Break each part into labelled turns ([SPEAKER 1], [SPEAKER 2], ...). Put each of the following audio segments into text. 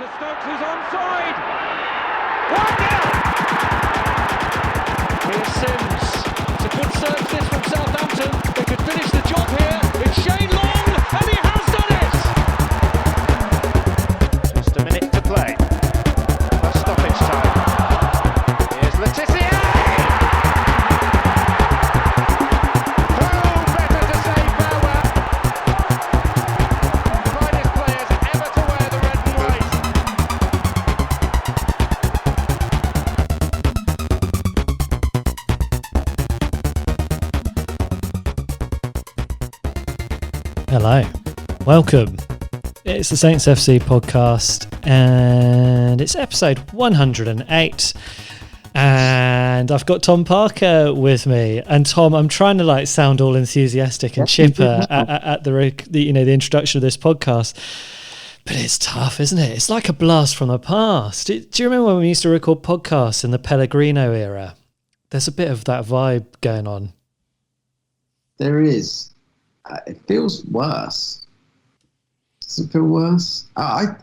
[SPEAKER 1] to Stokes, who's onside. 1-0.
[SPEAKER 2] Here's Sims. It's a good serve this from Southampton. They could finish the job here. It's Shane Long, and he has done it. Just a minute to play. That's stoppage time. Here's Letizia.
[SPEAKER 3] Hello, welcome. It's the Saints FC podcast and it's episode 108 and I've got Tom Parker with me. And Tom, I'm trying to sound all enthusiastic and chipper at the introduction of this podcast, but it's tough, isn't it? It's like a blast from the past. Do you remember when we used to record podcasts in the Pellegrino era? There's a bit of that vibe going on.
[SPEAKER 4] There is. It feels worse. Does it feel worse? I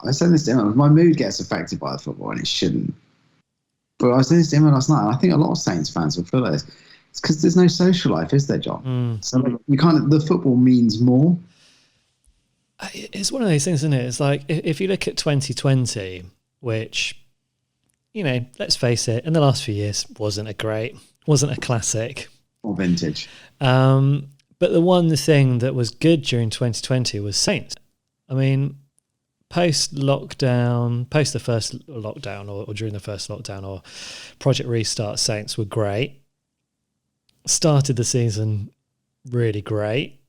[SPEAKER 4] said this to him. My mood gets affected by the football, and it shouldn't. But I said this to him last night, and I think a lot of Saints fans will feel this. It's because there's no social life, is there, John? So you the football means more.
[SPEAKER 3] It's one of those things, isn't it? It's like if you look at 2020, which, let's face it, in the last few years wasn't a classic.
[SPEAKER 4] Or vintage.
[SPEAKER 3] But the one thing that was good during 2020 was Saints. I mean, post the first lockdown or during the first lockdown or Project Restart, Saints were great. Started the season really great.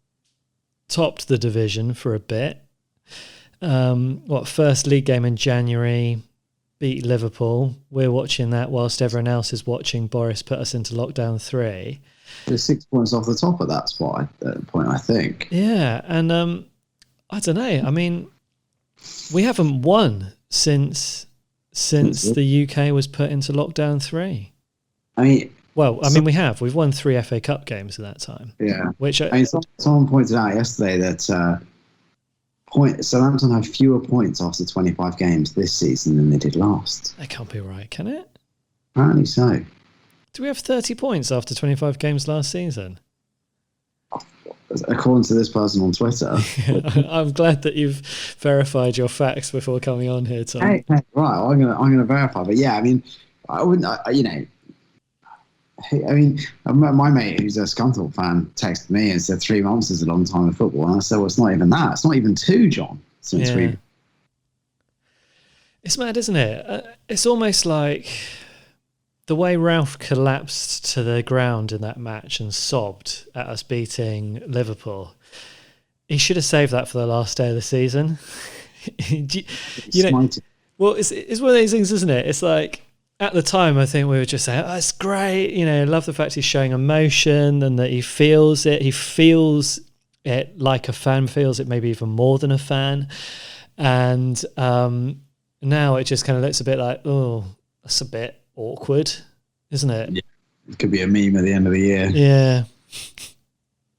[SPEAKER 3] Topped the division for a bit. First league game in January, beat Liverpool. We're watching that whilst everyone else is watching Boris put us into lockdown 3.
[SPEAKER 4] They're 6 points off the top of that spot at that point, I think.
[SPEAKER 3] Yeah, and I don't know. I mean, we haven't won since the UK was put into lockdown 3.
[SPEAKER 4] We
[SPEAKER 3] have. We've won 3 FA Cup games in that time.
[SPEAKER 4] Yeah. Someone pointed out yesterday that Southampton have fewer points after 25 games this season than they did last.
[SPEAKER 3] That can't be right, can it?
[SPEAKER 4] Apparently so.
[SPEAKER 3] Do we have 30 points after 25 games last season?
[SPEAKER 4] According to this person on Twitter.
[SPEAKER 3] I'm glad that you've verified your facts before coming on here, Tom.
[SPEAKER 4] Hey, right, I'm gonna verify. But yeah, I mean, I wouldn't. My mate, who's a Southampton fan, texted me and said 3 months is a long time in football, and I said, well, it's not even that. It's not even 2, John.
[SPEAKER 3] It's mad, isn't it? It's almost like the way Ralph collapsed to the ground in that match and sobbed at us beating Liverpool. He should have saved that for the last day of the season. It's one of those things, isn't it? It's like, at the time, I think we were just saying, oh, it's great. I love the fact he's showing emotion and that he feels it. He feels it like a fan feels it, maybe even more than a fan. And now it just kind of looks a bit like, oh, that's a bit awkward, isn't it?
[SPEAKER 4] Yeah. It could be a meme at the end of the year.
[SPEAKER 3] Yeah.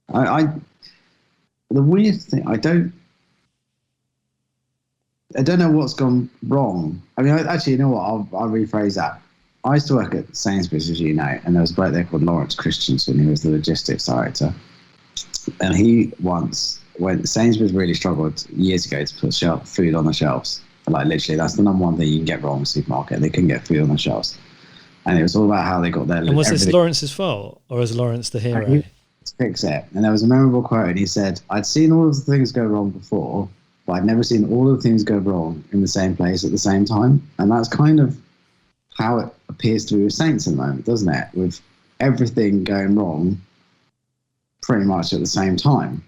[SPEAKER 4] The weird thing, I don't know what's gone wrong. I mean, actually, you know what? I'll rephrase that. I used to work at Sainsbury's, as you know, and there was a bloke there called Lawrence Christensen, who was the logistics director. And he once, when Sainsbury's really struggled years ago to put food on the shelves, literally, that's the number one thing you can get wrong in the supermarket. They couldn't get food on the shelves. And it was all about how they got their...
[SPEAKER 3] And was this Lawrence's fault? Or is Lawrence the hero?
[SPEAKER 4] He fix it. And there was a memorable quote, and he said, I'd seen all of the things go wrong before, but I'd never seen all of the things go wrong in the same place at the same time. And that's kind of how it appears to be with Saints at the moment, doesn't it? With everything going wrong pretty much at the same time.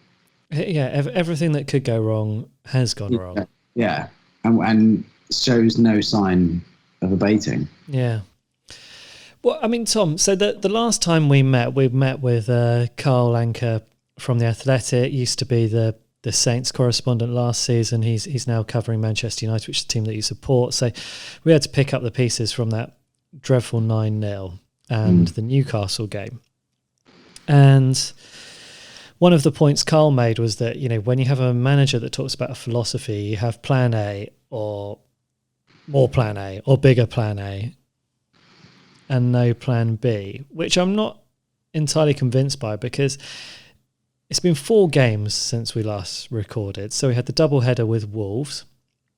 [SPEAKER 3] Yeah, everything that could go wrong has gone wrong.
[SPEAKER 4] Yeah, and shows no sign of abating.
[SPEAKER 3] Yeah. Well, I mean, Tom, so the last time we met with Carl Anker from The Athletic, used to be the Saints correspondent last season. He's now covering Manchester United, which is the team that you support. So we had to pick up the pieces from that dreadful 9-0 and the Newcastle game. And one of the points Carl made was that, when you have a manager that talks about a philosophy, you have plan A or more plan A or bigger plan A and no plan B, which I'm not entirely convinced by, because it's been 4 games since we last recorded. So we had the double header with Wolves.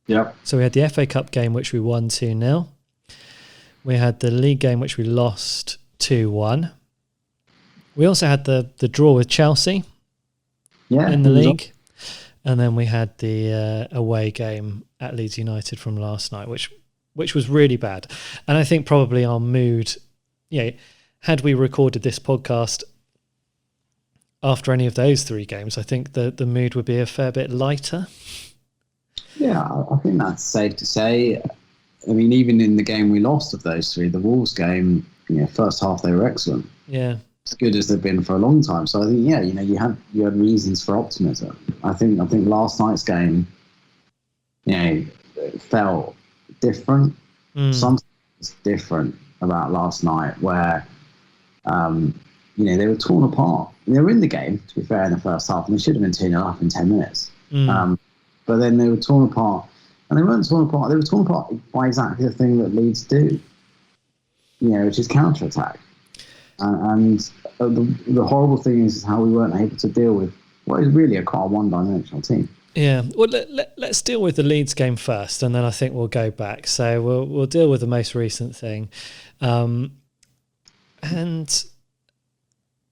[SPEAKER 4] Yep.
[SPEAKER 3] So we had the FA Cup game, which we won 2-0. We had the league game, which we lost 2-1. We also had the draw with Chelsea in the league. And then we had the away game at Leeds United from last night, which was really bad. And I think probably our mood, had we recorded this podcast after any of those 3 games, I think the mood would be a fair bit lighter.
[SPEAKER 4] Yeah, I think that's safe to say. I mean, even in the game we lost of those 3, the Wolves game, first half they were excellent.
[SPEAKER 3] Yeah.
[SPEAKER 4] As good as they've been for a long time. So I think, you had reasons for optimism. I think last night's game, felt different. Something was different about last night, where, they were torn apart. They were in the game, to be fair, in the first half, and they should have been 2-0 up in 10 minutes. But then they were torn apart. And they weren't torn apart. They were torn apart by exactly the thing that Leeds do, which is counter-attack. And the horrible thing is how we weren't able to deal with what is really quite a one-dimensional team. Yeah.
[SPEAKER 3] Well, let's deal with the Leeds game first, and then I think we'll go back. So we'll deal with the most recent thing. And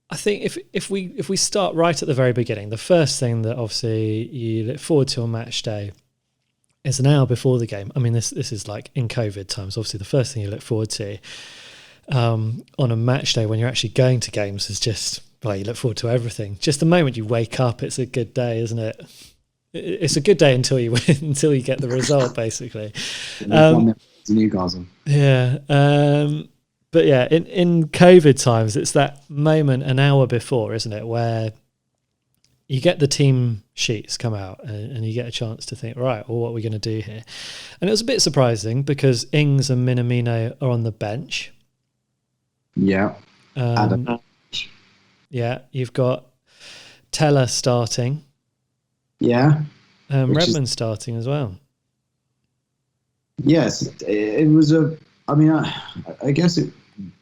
[SPEAKER 3] I think if we start right at the very beginning, the first thing that obviously you look forward to on match day is an hour before the game. I mean, this is like in COVID times. Obviously, the first thing you look forward to on a match day when you're actually going to games is just, you look forward to everything. Just the moment you wake up, it's a good day, isn't it? It's a good day until you win, until you get the result, basically.
[SPEAKER 4] Newcastle.
[SPEAKER 3] Yeah. But yeah, in COVID times, it's that moment an hour before, isn't it, where you get the team sheets come out and you get a chance to think, right, well, what are we going to do here? And it was a bit surprising because Ings and Minamino are on the bench.
[SPEAKER 4] Yeah. Adam.
[SPEAKER 3] Yeah, you've got Teller starting.
[SPEAKER 4] Yeah.
[SPEAKER 3] Redmond starting as well.
[SPEAKER 4] Yes, it was I guess it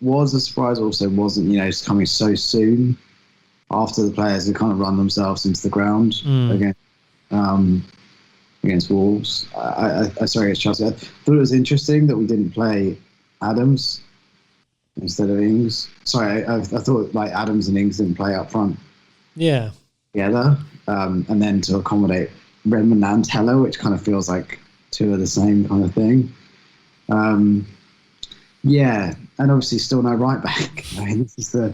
[SPEAKER 4] was a surprise. Also, wasn't it's coming so soon after the players had kind of run themselves into the ground against Wolves. Sorry, against Chelsea. I thought it was interesting that we didn't play Adams instead of Ings. Sorry, I thought Adams and Ings didn't play up front.
[SPEAKER 3] Yeah.
[SPEAKER 4] Together, and then to accommodate Redmond and Teller, which kind of feels like 2 of the same kind of thing. Yeah, and obviously still no right back. I mean, this is the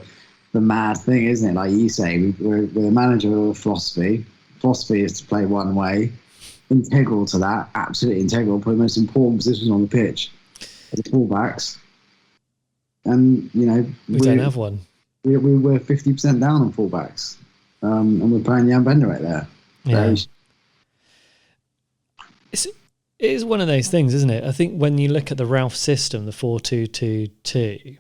[SPEAKER 4] mad thing, isn't it? Like you say, we're a manager with a philosophy. Philosophy is to play one way. Integral to that, absolutely integral. Probably the most important position on the pitch are the fullbacks. And,
[SPEAKER 3] we don't have one.
[SPEAKER 4] We're 50% down on fullbacks. And we're playing Jan Bender right there.
[SPEAKER 3] Yeah. It is one of those things, isn't it? I think when you look at the Ralph system, the 4-2-2-2,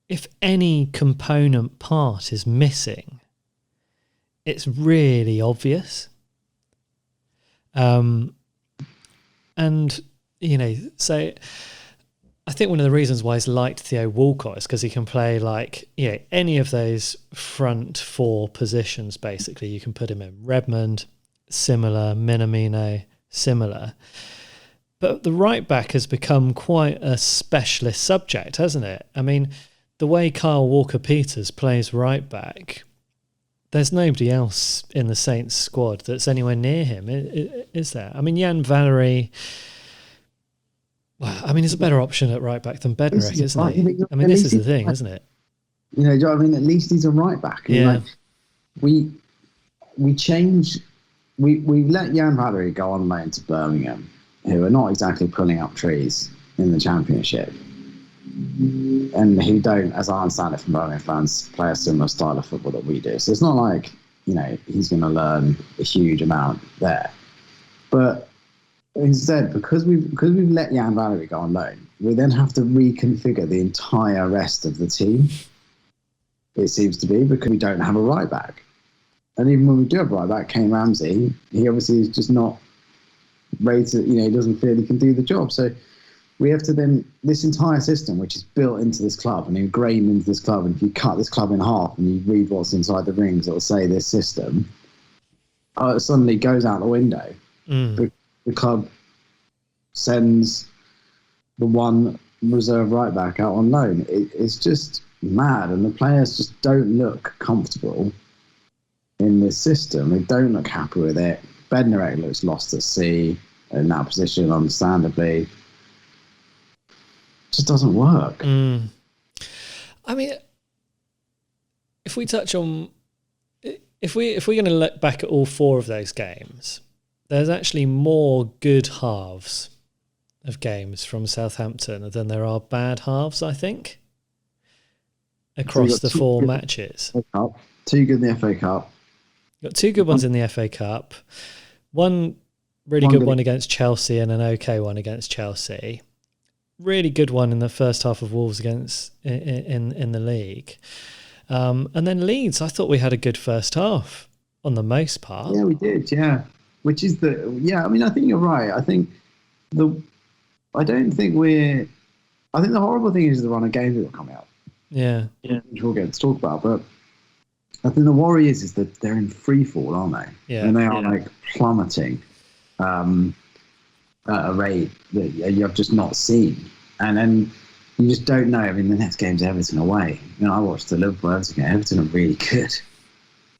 [SPEAKER 3] if any component part is missing, it's really obvious. And, so I think one of the reasons why he's liked Theo Walcott is because he can play any of those front 4 positions, basically. You can put him in. Redmond, similar. Minamino, similar. But the right back has become quite a specialist subject, hasn't it? I mean, the way Kyle Walker-Peters plays right back, there's nobody else in the Saints squad that's anywhere near him, is there? I mean, Jan Valery, he's a better option at right back than Bednarek, isn't he? I mean, this is the thing, isn't it?
[SPEAKER 4] Do you know what I mean? At least he's a right back.
[SPEAKER 3] Yeah.
[SPEAKER 4] We changed. We let Jan Valery go on loan to Birmingham, who are not exactly pulling up trees in the Championship, and who don't, as I understand it from Birmingham fans, play a similar style of football that we do. So it's not like he's going to learn a huge amount there. But instead, because we've let Jan Valery go on loan, we then have to reconfigure the entire rest of the team. It seems to be because we don't have a right back. And even when we do have right back, Kane Ramsey, he obviously is just not rated. He doesn't feel he can do the job. So we have to then, this entire system, which is built into this club and ingrained into this club, and if you cut this club in half and you read what's inside the rings, it'll say this system, it suddenly goes out the window. The club sends the one reserve right back out on loan. It's just mad, and the players just don't look comfortable in this system. They don't look happy with it. Bednarek looks lost at sea in that position, understandably. Just doesn't work.
[SPEAKER 3] I mean, if we touch on, if we're going to look back at all 4 of those games, there's actually more good halves of games from Southampton than there are bad halves, I think, across the 4 matches.
[SPEAKER 4] 2 good in the FA Cup.
[SPEAKER 3] Got 2 good ones in the FA Cup. One really good one against Chelsea and an okay one against Chelsea. Really good one in the first half of Wolves against in the league. And then Leeds, I thought we had a good first half on the most part.
[SPEAKER 4] Yeah, we did, yeah. Which is I mean, I think you're right. I think the horrible thing is the run of games that are coming up.
[SPEAKER 3] Yeah.
[SPEAKER 4] Which we'll get to talk about. But I think the worry is that they're in free fall, aren't they?
[SPEAKER 3] Yeah.
[SPEAKER 4] And they are like plummeting at a rate that you've just not seen. And then you just don't know. I mean, the next game's Everton away. I watched the Liverpool-Everton game. Everton are really good.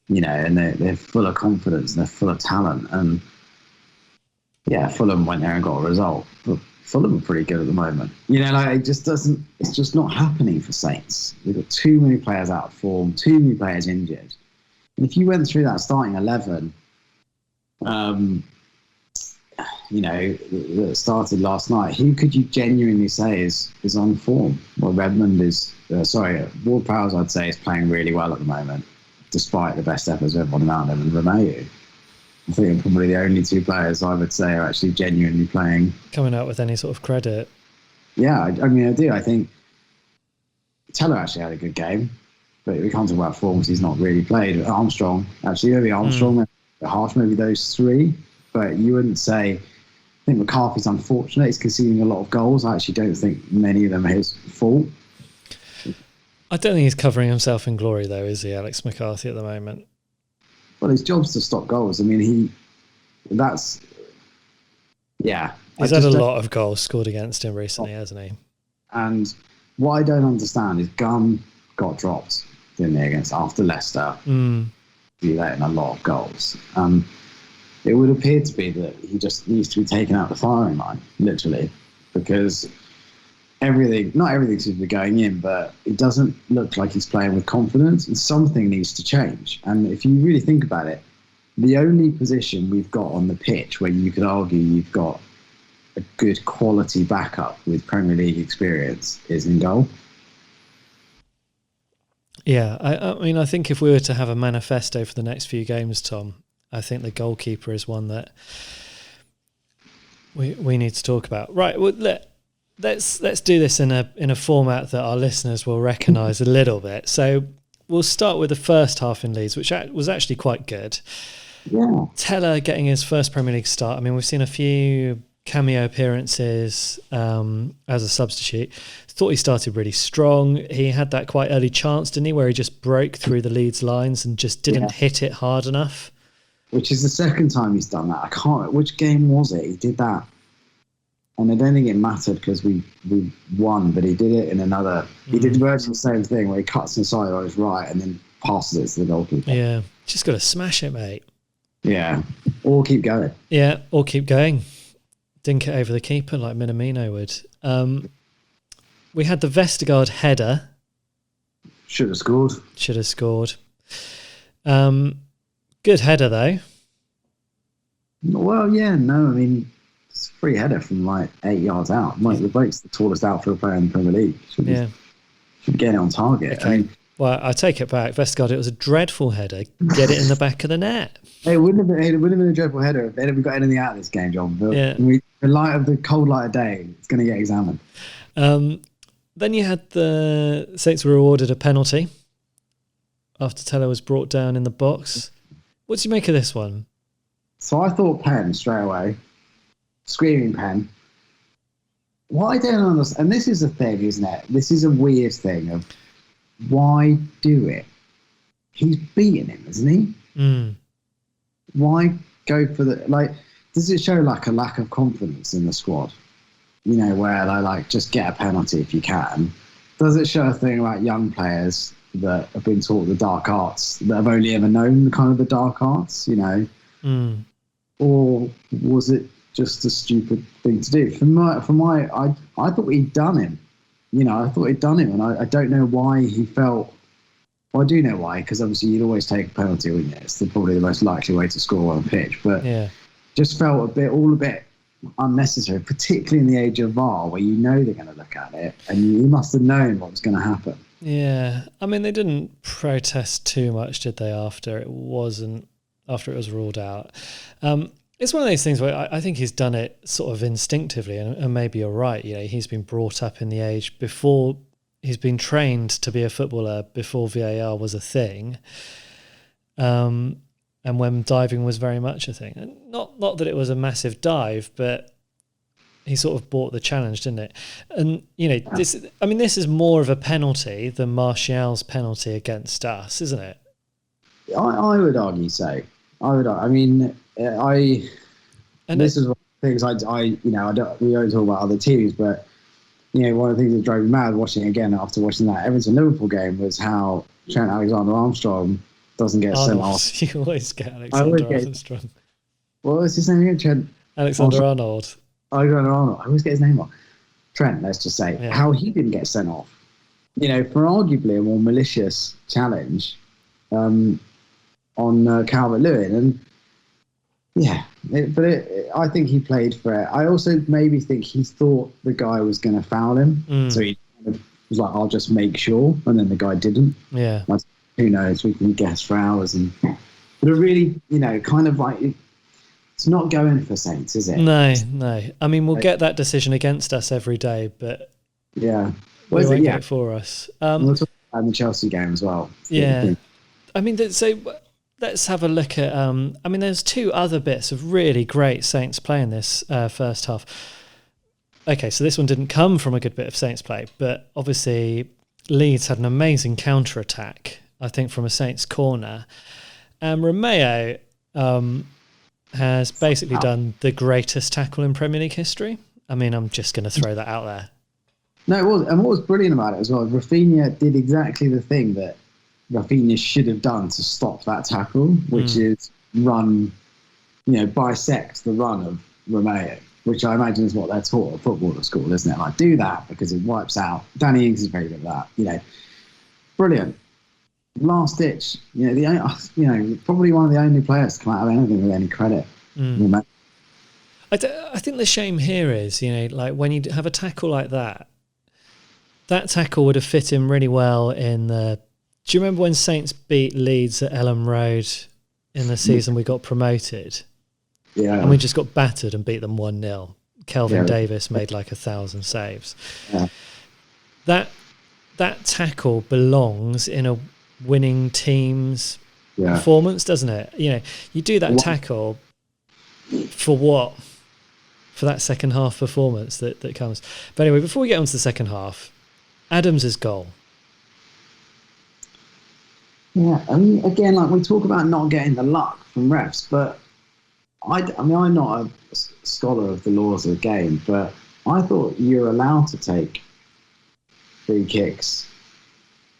[SPEAKER 4] And they're full of confidence and they're full of talent. And yeah, Fulham went there and got a result. But Fulham are pretty good at the moment. It just doesn't, it's just not happening for Saints. We've got too many players out of form, too many players injured. And if you went through that starting 11, that started last night, who could you genuinely say is on form? Well, Redmond is, Ward-Prowse, I'd say, is playing really well at the moment, despite the best efforts of everyone around him, and Romeu. I think are probably the only 2 players I would say are actually genuinely playing. Coming
[SPEAKER 3] out with any sort of credit.
[SPEAKER 4] Yeah, I mean, I do. I think Teller actually had a good game, but we can't talk about form because he's not really played. Armstrong, actually, maybe Armstrong, Harsh, maybe those 3. But you wouldn't say, I think McCarthy's unfortunate. He's conceding a lot of goals. I actually don't think many of them are his fault.
[SPEAKER 3] I don't think he's covering himself in glory, though, is he, Alex McCarthy, at the moment?
[SPEAKER 4] Well, his job's to stop goals. I mean, he's had
[SPEAKER 3] a lot of goals scored against him recently, hasn't he?
[SPEAKER 4] And what I don't understand is Gunn got dropped, didn't he, after Leicester. He let in a lot of goals. It would appear to be that he just needs to be taken out the firing line, literally, because not everything seems to be going in, but it doesn't look like he's playing with confidence, and something needs to change. And if you really think about it, the only position we've got on the pitch where you could argue you've got a good quality backup with Premier League experience is in goal.
[SPEAKER 3] Yeah, I mean, I think if we were to have a manifesto for the next few games, Tom, I think the goalkeeper is one that we need to talk about. Right, well, let's do this in a format that our listeners will recognise a little bit. So we'll start with the first half in Leeds, which was actually quite good.
[SPEAKER 4] Yeah.
[SPEAKER 3] Teller getting his first Premier League start. I mean, we've seen a few cameo appearances as a substitute. Thought he started really strong. He had that quite early chance, didn't he, where he just broke through the Leeds lines and just didn't hit it hard enough.
[SPEAKER 4] Which is the second time he's done that. I can't remember which game was it. He did that, and I don't think it mattered because we won. But he did it in another. He did virtually the same thing where he cuts inside on his right and then passes it to the goalkeeper.
[SPEAKER 3] Yeah, just got to smash it, mate.
[SPEAKER 4] Yeah, or keep going.
[SPEAKER 3] Yeah, or keep going. Dink it over the keeper like Minamino would. We had the Vestergaard header.
[SPEAKER 4] Should have scored.
[SPEAKER 3] Good header, though.
[SPEAKER 4] Well, yeah, no, I mean, it's a free header from like 8 yards out. Mike the Blake's the tallest outfield player in the Premier League. Should get it on target.
[SPEAKER 3] Okay.
[SPEAKER 4] I mean,
[SPEAKER 3] well, I take it back. Vestergaard, it was a dreadful header. Get it in the back of the net.
[SPEAKER 4] It wouldn't have been a dreadful header if we got anything out of this game, John. But in the cold light of day, it's going to get examined.
[SPEAKER 3] Then you had the Saints were awarded a penalty after Teller was brought down in the box. What do you make of this one?
[SPEAKER 4] So I thought pen straight away. Screaming pen. What I don't understand, and this is a thing, isn't it? This is a weird thing of why do it? He's beating him, isn't he?
[SPEAKER 3] Mm.
[SPEAKER 4] Why go for the, like, does it show like a lack of confidence in the squad? You know, where they like just get a penalty if you can. Does it show a thing about young players that have been taught the dark arts, that have only ever known kind of the dark arts, you know?
[SPEAKER 3] Mm.
[SPEAKER 4] Or was it just a stupid thing to do? I thought he'd done him. You know, I thought he'd done him, and I don't know why he felt. Well, I do know why, because obviously you'd always take a penalty, wouldn't you? It's probably the most likely way to score on a pitch. But just felt a bit unnecessary, particularly in the age of VAR, where you know they're going to look at it, and you must have known what was going to happen.
[SPEAKER 3] Yeah, I mean, they didn't protest too much, did they? After it was ruled out. It's one of those things where I think he's done it sort of instinctively, and maybe you're right. You know, he's been brought up in the age before, he's been trained to be a footballer before VAR was a thing, and when diving was very much a thing. And not that it was a massive dive, but he sort of bought the challenge, didn't it? And you know, this is more of a penalty than Martial's penalty against us, isn't it?
[SPEAKER 4] I would argue so. This is one of the things we don't talk about other teams, but you know, one of the things that drove me mad watching again after watching that Everton Liverpool game was how Trent Alexander-Armstrong doesn't get sent off.
[SPEAKER 3] You always get Alexander-Armstrong.
[SPEAKER 4] What was his name again? Trent
[SPEAKER 3] Alexander-Arnold.
[SPEAKER 4] Alexander-Arnold. I always get his name wrong. Trent, let's just say.
[SPEAKER 3] Yeah.
[SPEAKER 4] How he didn't get sent off. You know, for arguably a more malicious challenge on Calvert-Lewin. And yeah, I think he played for it. I also maybe think he thought the guy was going to foul him. So he kind of was like, I'll just make sure. And then the guy didn't.
[SPEAKER 3] Yeah.
[SPEAKER 4] Like, who knows? We can guess for hours. But it really, you know, kind of like, it's not going for Saints, is it?
[SPEAKER 3] No. I mean, we'll get that decision against us every day, but
[SPEAKER 4] yeah,
[SPEAKER 3] we won't get it for us.
[SPEAKER 4] We'll talk about the Chelsea game as well.
[SPEAKER 3] Yeah. I mean, so let's have a look at. I mean, there's two other bits of really great Saints play in this first half. Okay, so this one didn't come from a good bit of Saints play, but obviously Leeds had an amazing counter-attack, I think, from a Saints corner. Romeo has basically done the greatest tackle in Premier League history. I mean, I'm just going to throw that out there.
[SPEAKER 4] No, it was. And what was brilliant about it as well, Rafinha did exactly the thing that Rafinha should have done to stop that tackle, which is run, you know, bisect the run of Romeo, which I imagine is what they're taught at football at school, isn't it? Like, do that because it wipes out. Danny Ings is very good at that, you know. Brilliant. Last ditch, you know, probably one of the only players to come out of anything with any credit.
[SPEAKER 3] I think the shame here is, you know, like when you have a tackle like that, that tackle would have fit him really well in the. Do you remember when Saints beat Leeds at Elland Road in the season we got promoted?
[SPEAKER 4] Yeah.
[SPEAKER 3] And we just got battered and beat them 1-0. Kelvin Davis made like 1,000 saves.
[SPEAKER 4] Yeah.
[SPEAKER 3] That tackle belongs in a winning team's performance, doesn't it? You know, you do that tackle for what? For that second half performance that comes. But anyway, before we get on to the second half, Adams' goal.
[SPEAKER 4] Yeah, I mean, again, like we talk about not getting the luck from refs, but I mean, I'm not a scholar of the laws of the game, but I thought you're allowed to take free kicks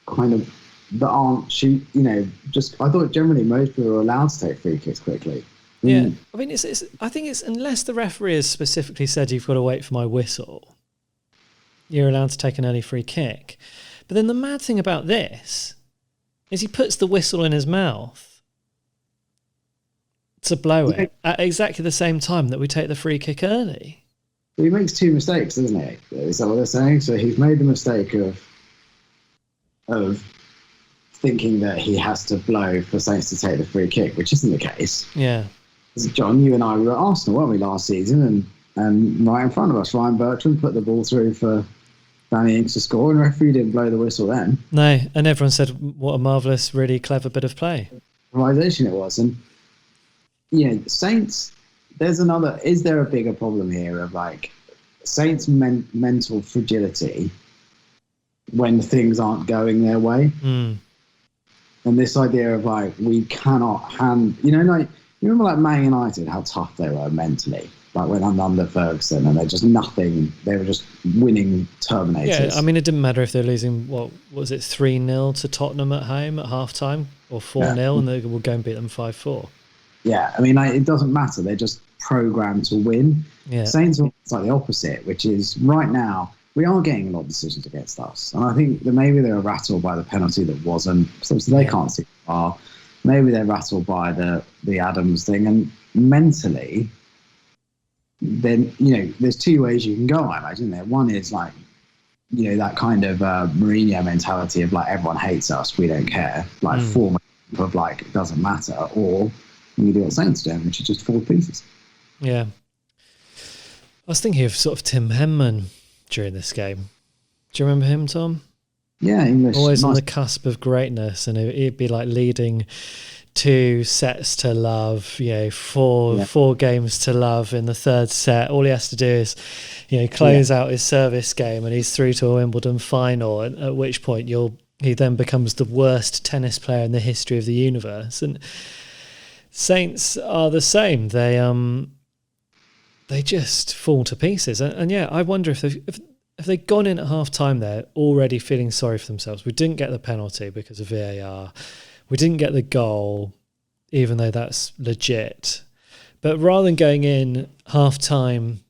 [SPEAKER 4] kind of that aren't shoot, you know, just I thought generally most people are allowed to take free kicks quickly.
[SPEAKER 3] Yeah, I mean, I think it's unless the referee has specifically said you've got to wait for my whistle, you're allowed to take an early free kick. But then the mad thing about this is he puts the whistle in his mouth to blow it at exactly the same time that we take the free kick early.
[SPEAKER 4] He makes two mistakes, doesn't he? Is that what they're saying? So he's made the mistake of thinking that he has to blow for Saints to take the free kick, which isn't the case.
[SPEAKER 3] Yeah.
[SPEAKER 4] John, you and I were at Arsenal, weren't we, last season? And right in front of us, Ryan Bertrand put the ball through for Danny Ings to score, and the referee didn't blow the whistle then.
[SPEAKER 3] No, and everyone said what a marvellous, really clever bit of play.
[SPEAKER 4] Improvisation it was. And Saints. There's another. Is there a bigger problem here of like Saints' mental fragility when things aren't going their way? And this idea of like we cannot like you remember like Man United, how tough they were mentally, like when under Ferguson, and they're just nothing. They were just winning Terminators.
[SPEAKER 3] Yeah, I mean, it didn't matter if they're losing, what was it, 3-0 to Tottenham at home at half-time, or 4-0, and they will go and beat them 5-4.
[SPEAKER 4] Yeah, I mean, like, it doesn't matter. They're just programmed to win.
[SPEAKER 3] Yeah.
[SPEAKER 4] Saints are like the opposite, which is right now we are getting a lot of decisions against us, and I think that maybe they were rattled by the penalty that wasn't. So they can't see far. Maybe they're rattled by the Adams thing, and mentally, then there's two ways you can go. I imagine there. One is like that kind of Mourinho mentality of like everyone hates us, we don't care, like form of like it doesn't matter, or you do what Saints do, which is just four pieces.
[SPEAKER 3] Yeah. I was thinking of sort of Tim Henman during this game. Do you remember him, Tom?
[SPEAKER 4] Yeah, English.
[SPEAKER 3] Always
[SPEAKER 4] nice.
[SPEAKER 3] on the cusp of greatness, and he'd be like leading 2 sets to love, 4 games to love in the third set. All he has to do is, close out his service game, and he's through to a Wimbledon final. At which point he then becomes the worst tennis player in the history of the universe. And Saints are the same. They just fall to pieces. And yeah, I wonder if they'd gone in at half time there already feeling sorry for themselves. We didn't get the penalty because of VAR. We didn't get the goal, even though that's legit. But rather than going in half time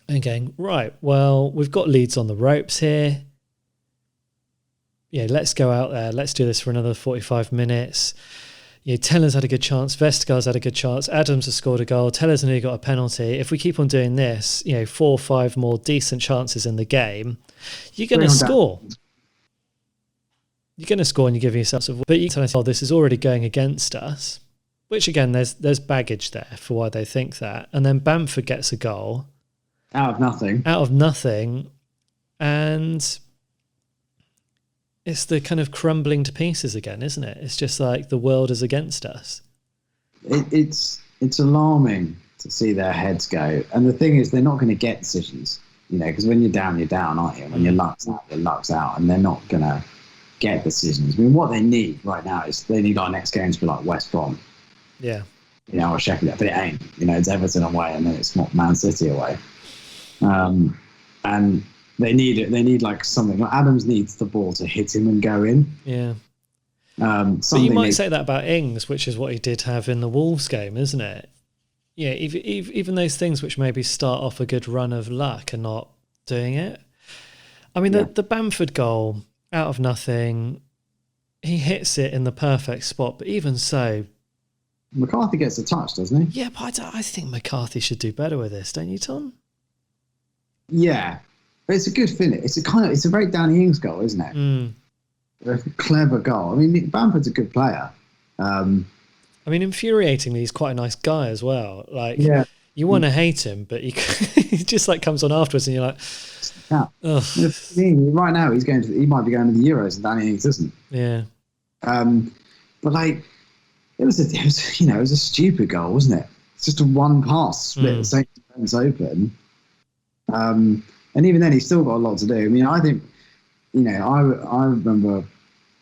[SPEAKER 3] and going, right, well, we've got Leeds on the ropes here. Yeah, let's go out there. Let's do this for another 45 minutes. Teller's had a good chance. Vestergaard's had a good chance. Adams has scored a goal. Teller's nearly got a penalty. If we keep on doing this, 4 or 5 more decent chances in the game, you're going to score. You're going to score and you give yourself... But you tell us, this is already going against us, which again, there's baggage there for why they think that. And then Bamford gets a goal.
[SPEAKER 4] Out of nothing. And... it's the kind of crumbling to pieces again, isn't it? It's just like the world is against us. It's alarming to see their heads go. And the thing is, they're not going to get decisions, because when you're down, aren't you? When your luck's out, and they're not going to get decisions. I mean, what they need right now is they need our next game to be like West Brom.
[SPEAKER 3] Yeah.
[SPEAKER 4] Or Sheffield, but it ain't. It's Everton away, and then it's not Man City away. And they need it. They need like something. Like Adams needs the ball to hit him and go in.
[SPEAKER 3] Yeah. But you might say that about Ings, which is what he did have in the Wolves game, isn't it? Yeah. Even those things which maybe start off a good run of luck are not doing it. I mean, the Bamford goal out of nothing, he hits it in the perfect spot. But even so,
[SPEAKER 4] McCarthy gets a touch, doesn't he?
[SPEAKER 3] Yeah, but I think McCarthy should do better with this, don't you, Tom?
[SPEAKER 4] Yeah. But it's a good finish. It's a very Danny Ings goal, isn't it? A clever goal. I mean, Bamford's a good player.
[SPEAKER 3] I mean, infuriatingly, he's quite a nice guy as well. Like, you want to hate him, but he just like comes on afterwards, and you're like,
[SPEAKER 4] right now he might be going to the Euros, and Danny Ings isn't.
[SPEAKER 3] Yeah.
[SPEAKER 4] But like, it was a stupid goal, wasn't it? It's just a one pass split the same defense open. And even then, he's still got a lot to do. I mean, I think, I remember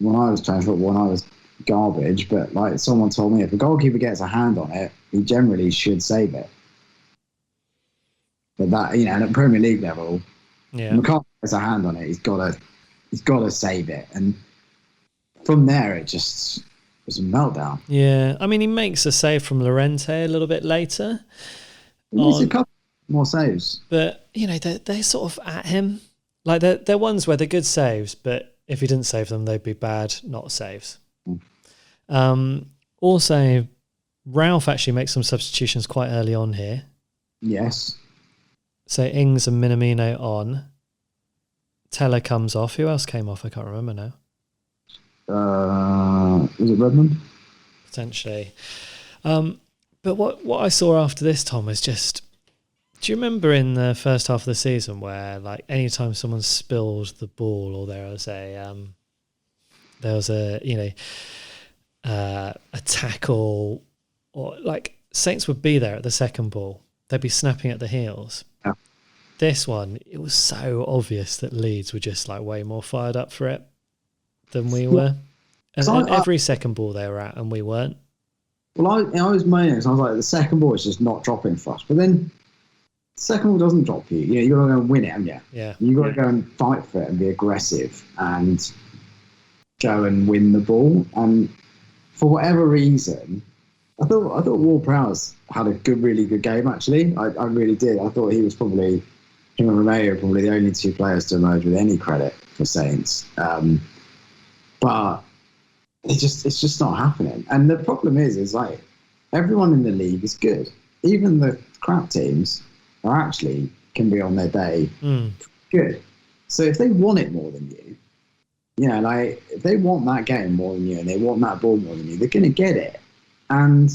[SPEAKER 4] when I was playing football, and I was garbage, but like someone told me, if a goalkeeper gets a hand on it, he generally should save it. But that, and at Premier League level, McCarthy gets a hand on it, he's got to save it. And from there, it just was a meltdown.
[SPEAKER 3] Yeah, I mean, he makes a save from Llorente a little bit later.
[SPEAKER 4] He's a couple more saves,
[SPEAKER 3] but they're sort of at him. Like they're ones where they're good saves, but if he didn't save them, they'd be bad, not saves. Also, Ralph actually makes some substitutions quite early on here.
[SPEAKER 4] Yes.
[SPEAKER 3] So Ings and Minamino on. Teller comes off. Who else came off? I can't remember now.
[SPEAKER 4] Was it Redmond?
[SPEAKER 3] Potentially. But what I saw after this, Tom, was just... Do you remember in the first half of the season where, like, anytime someone spilled the ball or there was a tackle, or like Saints would be there at the second ball. They'd be snapping at the heels.
[SPEAKER 4] Yeah.
[SPEAKER 3] This one, it was so obvious that Leeds were just like way more fired up for it than we were. And every second ball they were at, and we weren't.
[SPEAKER 4] Well, I was moaning because I was like, the second ball is just not dropping for us. But then the second ball doesn't drop you. You got to go and win it, haven't you?
[SPEAKER 3] Yeah.
[SPEAKER 4] You got to go and fight for it and be aggressive and go and win the ball. And for whatever reason, I thought Ward-Prowse had a really good game. Actually, I really did. I thought he was probably, him and Romeo, probably the only two players to emerge with any credit for Saints. But it's just not happening. And the problem is like everyone in the league is good. Even the crap teams are actually can be on their day good. So if they want it more than you, like if they want that game more than you and they want that ball more than you, they're going to get it. And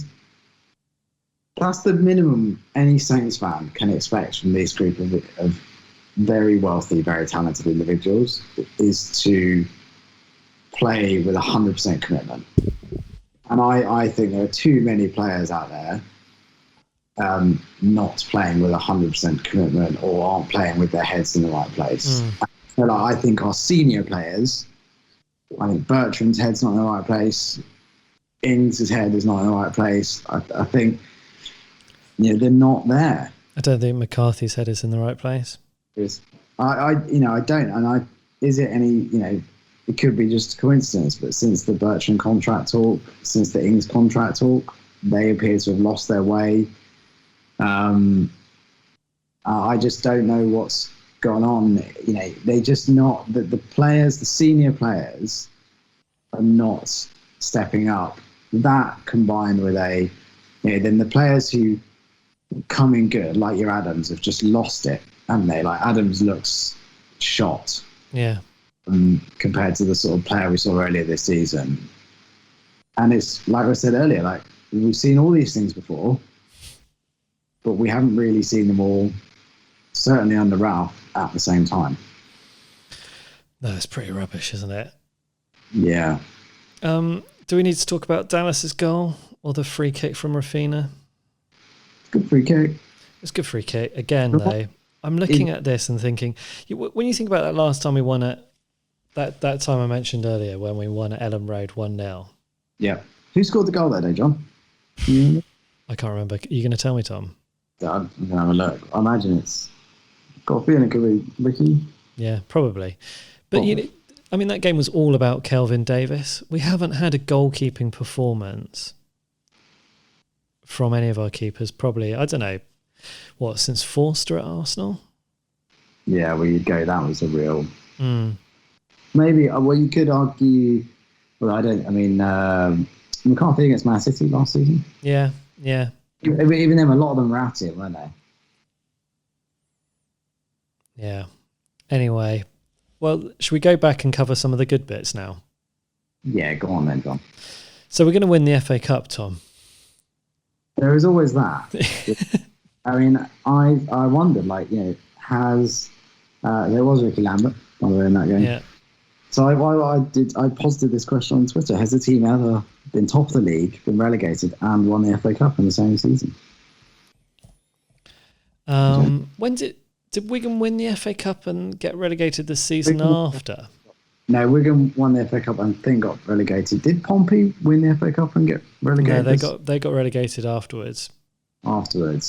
[SPEAKER 4] that's the minimum any Saints fan can expect from this group of very wealthy, very talented individuals, is to play with 100% commitment. And I think there are too many players out there not playing with 100% commitment or aren't playing with their heads in the right place. So, like, I think our senior players, I think Bertrand's head's not in the right place. Ings' head is not in the right place. I think they're not there.
[SPEAKER 3] I don't think McCarthy's head is in the right place.
[SPEAKER 4] I don't. And is it any, it could be just a coincidence, but since the Bertrand contract talk, since the Ings contract talk, they appear to have lost their way. I just don't know what's gone on. They just not, the players, the senior players are not stepping up. That combined with then the players who come in good, like your Adams, have just lost it, haven't they? Like Adams looks shot.
[SPEAKER 3] Yeah.
[SPEAKER 4] Compared to the sort of player we saw earlier this season. And it's like I said earlier, like we've seen all these things before, but we haven't really seen them all, certainly under Ralph, at the same time.
[SPEAKER 3] No, it's pretty rubbish, isn't it?
[SPEAKER 4] Yeah.
[SPEAKER 3] Do we need to talk about Dallas's goal or the free kick from Rafinha?
[SPEAKER 4] Good free kick.
[SPEAKER 3] It's a good free kick. Again, though, I'm looking at this and thinking, when you think about that last time we won it, that time I mentioned earlier when we won at Ellen Road 1-0.
[SPEAKER 4] Yeah. Who scored the goal that day, John?
[SPEAKER 3] I can't remember. Are you going to tell me, Tom?
[SPEAKER 4] I'm going to have a look. I imagine it's got a feeling it could be Ricky.
[SPEAKER 3] Yeah, probably. But, that game was all about Kelvin Davis. We haven't had a goalkeeping performance from any of our keepers, probably, I don't know, since Forster at Arsenal?
[SPEAKER 4] Yeah, well, you'd go, that was a real... Maybe, you could argue... McCarthy against Man City last season? Yeah. Even them, a lot of them were at it, weren't they?
[SPEAKER 3] Yeah. Anyway, well, should we go back and cover some of the good bits now?
[SPEAKER 4] Yeah, go on then, John.
[SPEAKER 3] So we're going to win the FA Cup, Tom.
[SPEAKER 4] There is always that. I wondered, has... there was Ricky Lambert, by the way, in that game.
[SPEAKER 3] Yeah.
[SPEAKER 4] So I posited this question on Twitter. Has a team ever been top of the league, been relegated, and won the FA Cup in the same season?
[SPEAKER 3] When did Wigan win the FA Cup and get relegated the season after?
[SPEAKER 4] No, Wigan won the FA Cup and then got relegated. Did Pompey win the FA Cup and get relegated?
[SPEAKER 3] No, they got relegated afterwards.
[SPEAKER 4] Someone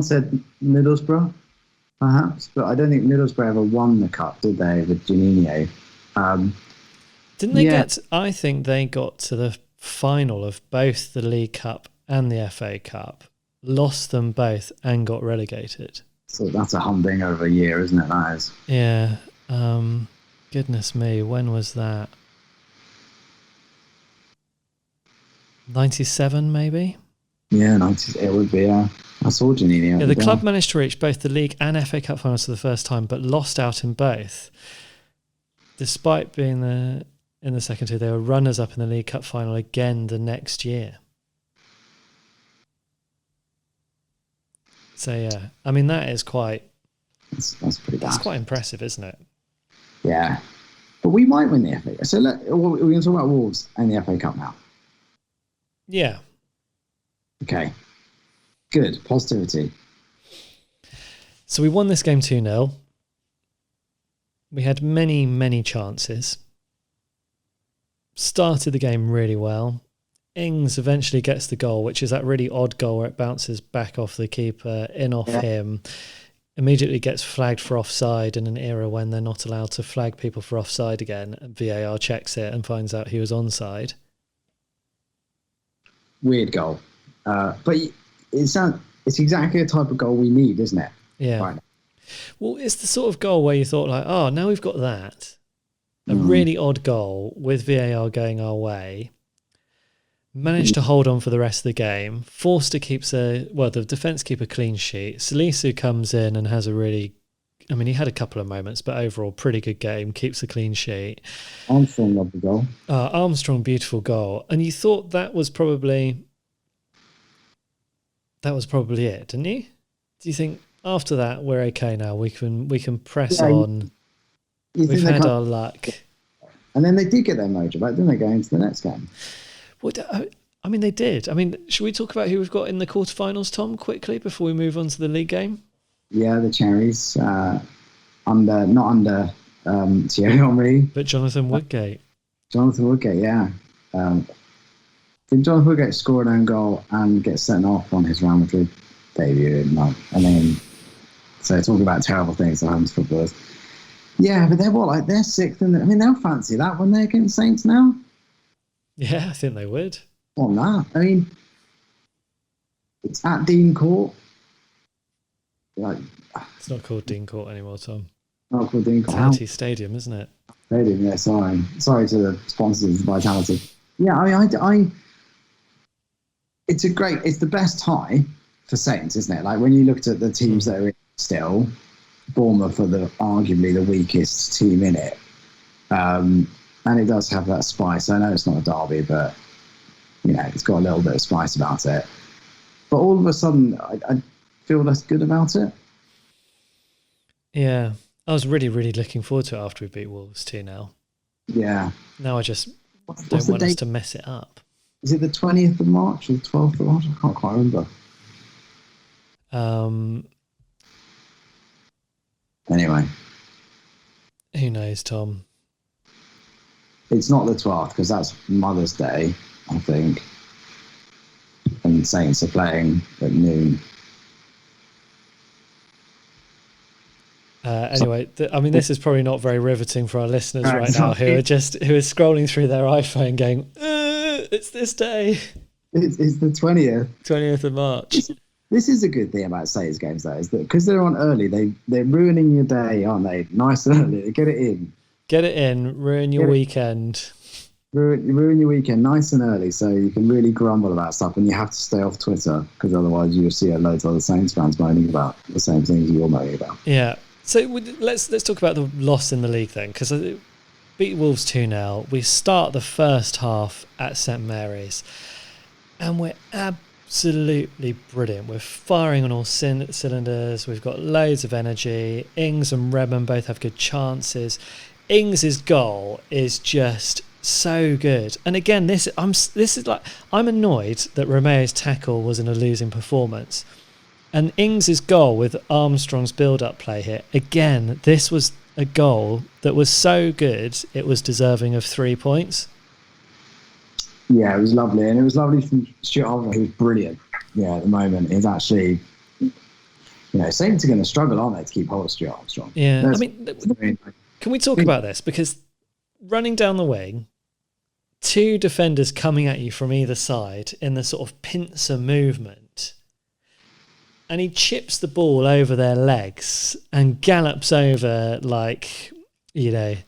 [SPEAKER 4] said Middlesbrough, perhaps, but I don't think Middlesbrough ever won the cup, did they, with Juninho?
[SPEAKER 3] Didn't they get... I think they got to the final of both the League Cup and the FA Cup, lost them both and got relegated.
[SPEAKER 4] So that's a humdinger of a year, isn't it? That is.
[SPEAKER 3] Yeah. Goodness me, when was that? 97, maybe?
[SPEAKER 4] Yeah, 90. It would be. I saw Juninho.
[SPEAKER 3] Yeah, the club managed to reach both the League and FA Cup finals for the first time, but lost out in both. Despite being in the second two, they were runners-up in the League Cup final again the next year. So, yeah. that is quite...
[SPEAKER 4] That's pretty bad.
[SPEAKER 3] That's quite impressive, isn't it?
[SPEAKER 4] Yeah. But we might win the FA. So we're going to talk about Wolves and the FA Cup now.
[SPEAKER 3] Yeah.
[SPEAKER 4] Okay. Good. Positivity.
[SPEAKER 3] So we won this game 2-0. We had many, many chances. Started the game really well. Ings eventually gets the goal, which is that really odd goal where it bounces back off the keeper, in off him. Immediately gets flagged for offside in an era when they're not allowed to flag people for offside again. And VAR checks it and finds out he was onside.
[SPEAKER 4] Weird goal. But it's exactly the type of goal we need, isn't it?
[SPEAKER 3] Yeah.
[SPEAKER 4] Right.
[SPEAKER 3] Well, it's the sort of goal where you thought like, oh, now we've got that. A really odd goal with VAR going our way. Managed to hold on for the rest of the game. Forster keeps the defence keep a clean sheet. Salisu comes in and has he had a couple of moments, but overall pretty good game. Keeps a clean sheet.
[SPEAKER 4] Armstrong loved the goal.
[SPEAKER 3] Armstrong, beautiful goal. And you thought that was probably it, didn't you? Do you think after that we're okay now? We can press on. We've had our luck.
[SPEAKER 4] And then they did get their mojo back, didn't they, going into the next game?
[SPEAKER 3] Well, they did. Should we talk about who we've got in the quarterfinals, Tom, quickly before we move on to the league game?
[SPEAKER 4] Yeah, the Cherries. Not under Thierry Henry.
[SPEAKER 3] But Jonathan Woodgate.
[SPEAKER 4] Yeah. Did Jonathan Woodgate score an own goal and get sent off on his Real Madrid debut? So talking about terrible things that happen to footballers. Yeah, but they're sixth, and they'll fancy that when they're against Saints now.
[SPEAKER 3] Yeah, I think they would.
[SPEAKER 4] On that, it's at Dean Court.
[SPEAKER 3] It's not called Dean Court anymore, Tom.
[SPEAKER 4] Not called Dean Court.
[SPEAKER 3] Vitality Stadium, isn't it?
[SPEAKER 4] Stadium, yeah. Sorry to the sponsors of Vitality. Yeah, it's the best tie for Saints, isn't it? Like when you looked at the teams that are in still, Bournemouth are arguably the weakest team in it. And it does have that spice. I know it's not a derby, but it's got a little bit of spice about it. But all of a sudden, I feel less good about it.
[SPEAKER 3] Yeah, I was really, really looking forward to it after we beat Wolves 2-0.
[SPEAKER 4] Yeah.
[SPEAKER 3] Now I just don't want us to mess it up.
[SPEAKER 4] Is it the 20th of March or the 12th of March? I can't quite remember. Anyway.
[SPEAKER 3] Who knows, Tom?
[SPEAKER 4] It's not the 12th because that's Mother's Day, I think. And Saints are playing at noon.
[SPEAKER 3] Anyway, this is probably not very riveting for our listeners right now who are scrolling through their iPhone going, it's this day.
[SPEAKER 4] It's the 20th.
[SPEAKER 3] 20th of March.
[SPEAKER 4] This is a good thing about Saints games, though, is that because they're on early, they're ruining your day, aren't they? Nice and early. They get it in.
[SPEAKER 3] Get it in. Ruin your weekend.
[SPEAKER 4] Ruin your weekend nice and early so you can really grumble about stuff, and you have to stay off Twitter because otherwise you'll see loads of other Saints fans moaning about the same things you're moaning about.
[SPEAKER 3] Yeah. So let's talk about the loss in the league then, because beat Wolves 2-0. We start the first half at St Mary's and we're absolutely brilliant. We're firing on all cylinders. We've got loads of energy. Ings and Redmond both have good chances. Ings' goal is just so good. And again, I'm annoyed that Romeo's tackle was in a losing performance. And Ings' goal with Armstrong's build-up play here, again, this was a goal that was so good, it was deserving of 3 points.
[SPEAKER 4] Yeah, it was lovely. And it was lovely from Stuart Oliver, who was brilliant. Yeah, at the moment. It's actually, Saints are going to struggle, aren't they, to keep hold of Stuart Armstrong?
[SPEAKER 3] Yeah, can we talk about this? Because running down the wing, two defenders coming at you from either side in the sort of pincer movement, and he chips the ball over their legs and gallops over like, a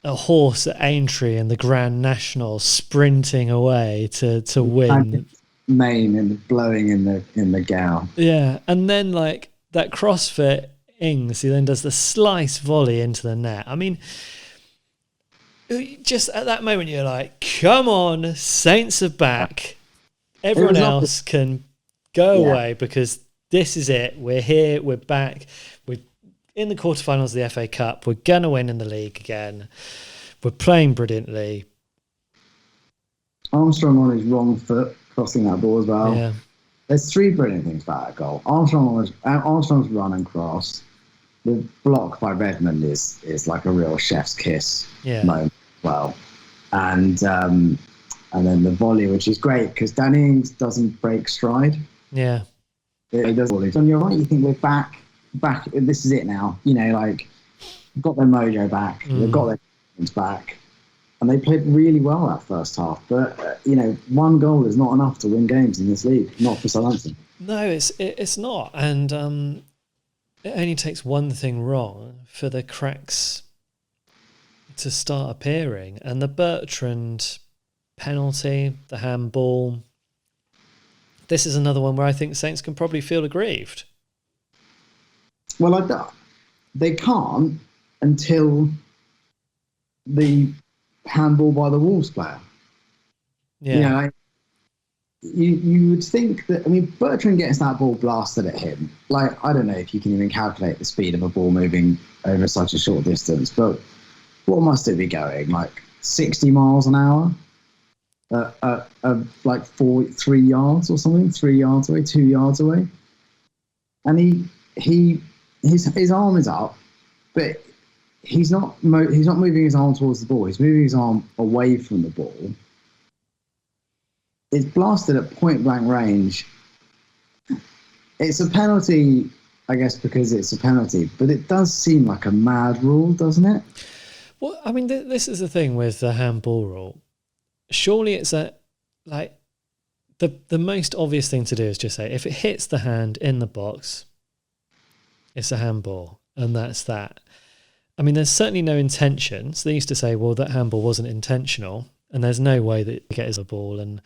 [SPEAKER 3] horse at Aintree in the Grand National, sprinting away to win.
[SPEAKER 4] Mane and blowing in the gown.
[SPEAKER 3] Yeah, and then like that CrossFit Ings, he then does the slice volley into the net. I mean, just at that moment you're like, come on, Saints are back. Everyone else can go away because this is it. We're here, we're back. We're in the quarterfinals of the FA Cup. We're going to win in the league again. We're playing brilliantly.
[SPEAKER 4] Armstrong on his wrong foot crossing that ball as well.
[SPEAKER 3] Yeah.
[SPEAKER 4] There's three brilliant things about that goal. Armstrong's run and cross. The block by Redmond is like a real chef's kiss moment as well. And then the volley, which is great because Danny Ings doesn't break stride.
[SPEAKER 3] Yeah.
[SPEAKER 4] He does volley. On your right, you think we're back. This is it now. You know, like, got their mojo back. They've got their confidence back. And they played really well that first half. But, one goal is not enough to win games in this league, not for Southampton.
[SPEAKER 3] No, it's not. And it only takes one thing wrong for the cracks to start appearing. And the Bertrand penalty, the handball, this is another one where I think Saints can probably feel aggrieved.
[SPEAKER 4] Well, they can't until the handball by the Wolves player.
[SPEAKER 3] Yeah.
[SPEAKER 4] You would think that, Bertrand gets that ball blasted at him. Like, I don't know if you can even calculate the speed of a ball moving over such a short distance, but what must it be going? Like 60 miles an hour? Like 3 yards or something? 3 yards away, 2 yards away? And his arm is up, but he's not moving his arm towards the ball. He's moving his arm away from the ball. It's blasted at point blank range. It's a penalty, I guess, because it's a penalty, but it does seem like a mad rule, doesn't it?
[SPEAKER 3] Well, this is the thing with the handball rule. Surely it's the most obvious thing to do is just say, if it hits the hand in the box, it's a handball, and that's that. There's certainly no intention. So they used to say, well, that handball wasn't intentional, and there's no way that he gets a ball and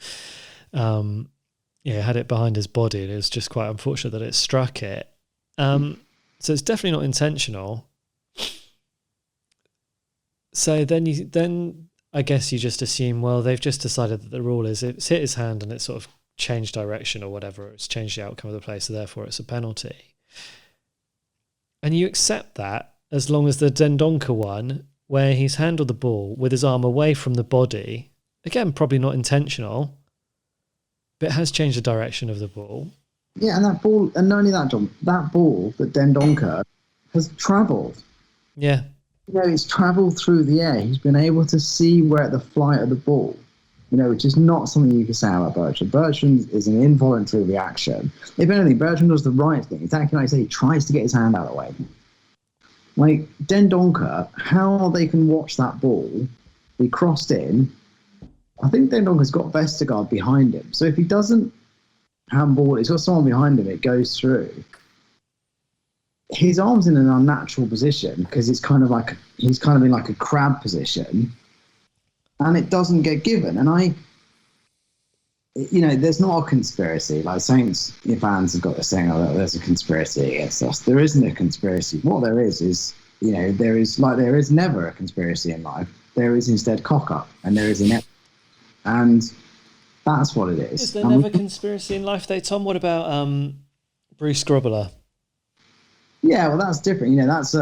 [SPEAKER 3] had it behind his body. And it was just quite unfortunate that it struck it. So it's definitely not intentional. So then I guess you just assume, well, they've just decided that the rule is it's hit his hand and it's sort of changed direction or whatever. It's changed the outcome of the play, so therefore it's a penalty. And you accept that as long as the Dendoncker one, where he's handled the ball with his arm away from the body, again, probably not intentional, but it has changed the direction of the ball.
[SPEAKER 4] Yeah, and that ball, and not only that, John, that ball that Dendoncker has travelled.
[SPEAKER 3] Yeah.
[SPEAKER 4] It's travelled through the air. He's been able to see where the flight of the ball, which is not something you can say about Bertrand. Bertrand is an involuntary reaction. If anything, Bertrand does the right thing. Exactly like I say, he tries to get his hand out of the way. Like, Dendoncker, how they can watch that ball be crossed in, I think Dendoncker's got Vestergaard behind him. So if he doesn't handball, he's got someone behind him, it goes through. His arm's in an unnatural position because he's kind of in like a crab position, and it doesn't get given. And there's not a conspiracy. Like, Saints fans have got this thing, there's a conspiracy against us. There isn't a conspiracy. What there is there is never a conspiracy in life. There is instead cock up, and there is a net, and that's what it is.
[SPEAKER 3] Is there never a conspiracy in life, though, Tom? What about Bruce Grobbelaar?
[SPEAKER 4] Yeah, well, that's different. That's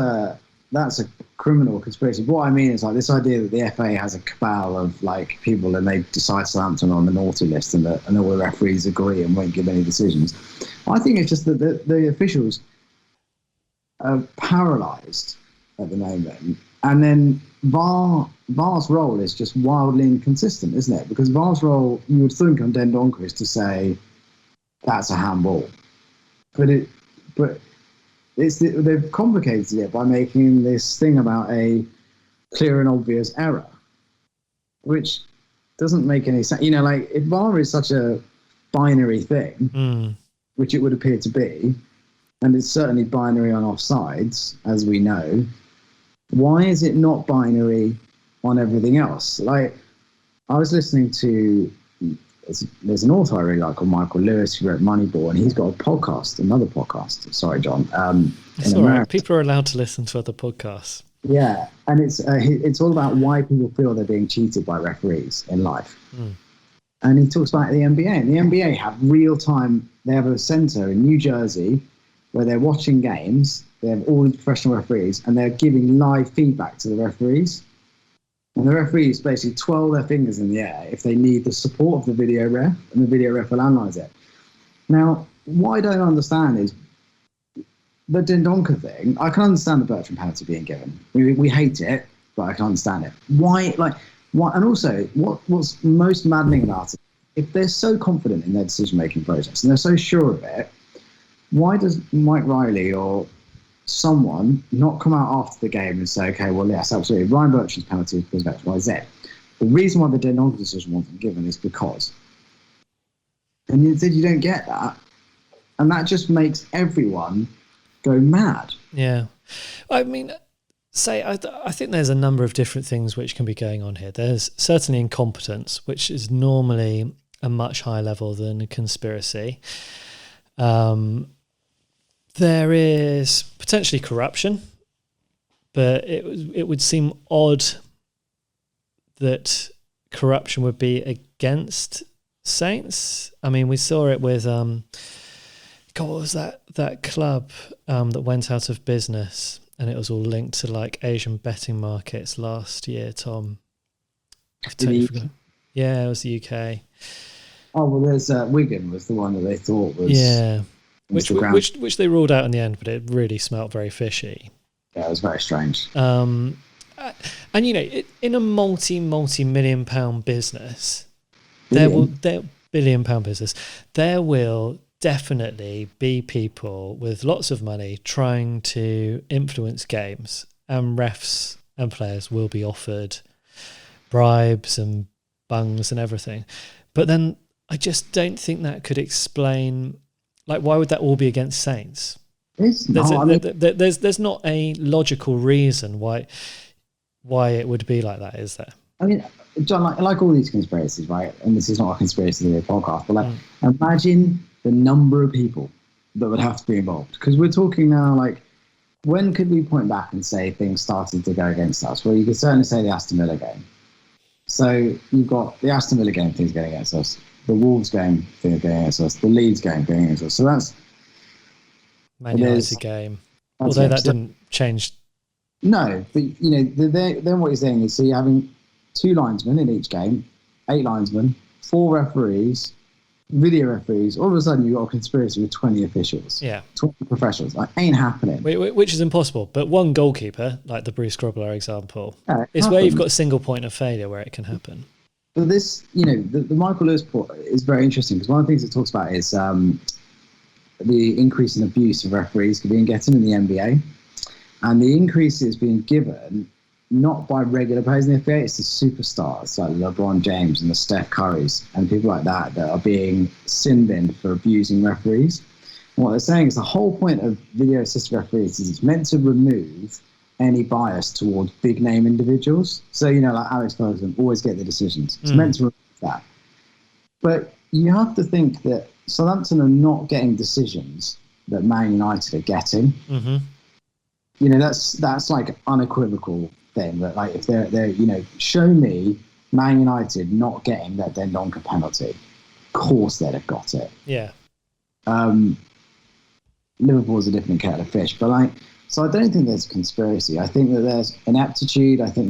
[SPEAKER 4] a criminal conspiracy. What I mean is, like, this idea that the FA has a cabal of, like, people, and they decide Southampton on the naughty list, and all the referees agree and won't give any decisions. I think it's just that the officials are paralysed at the moment, and then VAR's role is just wildly inconsistent, isn't it? Because VAR's role, you would think on Dendoncker, is to say that's a handball, but they've complicated it by making this thing about a clear and obvious error, which doesn't make any sense. If VAR is such a binary thing, which it would appear to be, and it's certainly binary on offsides, as we know, why is it not binary on everything else? Like, I was listening to, there's an author I really like called Michael Lewis who wrote Moneyball, and he's got another podcast. Sorry, John.
[SPEAKER 3] It's all right. People are allowed to listen to other podcasts.
[SPEAKER 4] Yeah, and it's all about why people feel they're being cheated by referees in life. And he talks about the NBA. And the NBA have real time. They have a centre in New Jersey where they're watching games. They have all the professional referees, and they're giving live feedback to the referees. And the referees basically twirl their fingers in the air if they need the support of the video ref, and the video ref will analyse it. Now, what I don't understand is the Dendoncker thing. I can understand the Bertrand penalty being given. We hate it, but I can understand it. Why? And also, what's most maddening about it, if they're so confident in their decision-making process and they're so sure of it, why does Mike Riley or someone not come out after the game and say, okay, well, yes, absolutely, Ryan Bertrand's penalty is because of X, Y, Z. The reason why the Dendoncker decision wasn't given is because. And instead you don't get that. And that just makes everyone go mad.
[SPEAKER 3] Yeah. I mean, I think there's a number of different things which can be going on here. There's certainly incompetence, which is normally a much higher level than a conspiracy. There is potentially corruption, but it would seem odd that corruption would be against Saints. I mean, we saw it with God, what was that club that went out of business, and it was all linked to like Asian betting markets last year, Tom? Yeah, it was the UK.
[SPEAKER 4] Oh, well, there's Wigan was the one that they thought was
[SPEAKER 3] which they ruled out in the end, but it really smelt very fishy.
[SPEAKER 4] Yeah, it was very strange.
[SPEAKER 3] And you know, in a multi-million pound business, billion-pound business, there will definitely be people with lots of money trying to influence games, and refs and players will be offered bribes and bungs and everything. But then I just don't think that could explain, like, why would that all be against Saints?
[SPEAKER 4] It's not.
[SPEAKER 3] There's not a logical reason why it would be like that, is there?
[SPEAKER 4] I mean, John, like all these conspiracies, right? And this is not a conspiracy theory podcast, but like, imagine the number of people that would have to be involved. Because we're talking now, like, when could we point back and say things started to go against us? Well, you could certainly say the Aston Villa game. So you've got the Aston Villa game, things going against us. The Wolves game, things going against us. The Leeds game, going against us. So that's
[SPEAKER 3] Man United game. Although that didn't change.
[SPEAKER 4] No, but you know, then what you're saying is, so you're having 2 linesmen in each game, 8 linesmen, 4 referees, video referees. All of a sudden, you've got a conspiracy with 20 officials. Yeah, 20 professionals. Like, ain't happening.
[SPEAKER 3] Which is impossible. But one goalkeeper, like the Bruce Grobbelaar example, is where you've got a single point of failure where it can happen.
[SPEAKER 4] But this, you know, the Michael Lewis report is very interesting, because one of the things it talks about is the increase in abuse of referees being getting in the NBA. And the increase is being given not by regular players in the FA, it's the superstars like LeBron James and the Steph Currys and people like that are being sin-binned for abusing referees. And what they're saying is the whole point of video assistant referees is it's meant to remove any bias towards big-name individuals. So, you know, like Alex Ferguson, always get the decisions. It's meant to remove that. But you have to think that Southampton are not getting decisions that Man United are getting. Mm-hmm. You know, that's like unequivocal thing that, like, if they're you know, show me Man United not getting that Dendoncker penalty, of course they'd have got it.
[SPEAKER 3] Yeah.
[SPEAKER 4] Liverpool's a different kettle of fish, but like, so I don't think there's a conspiracy. I think that there's ineptitude. I don't think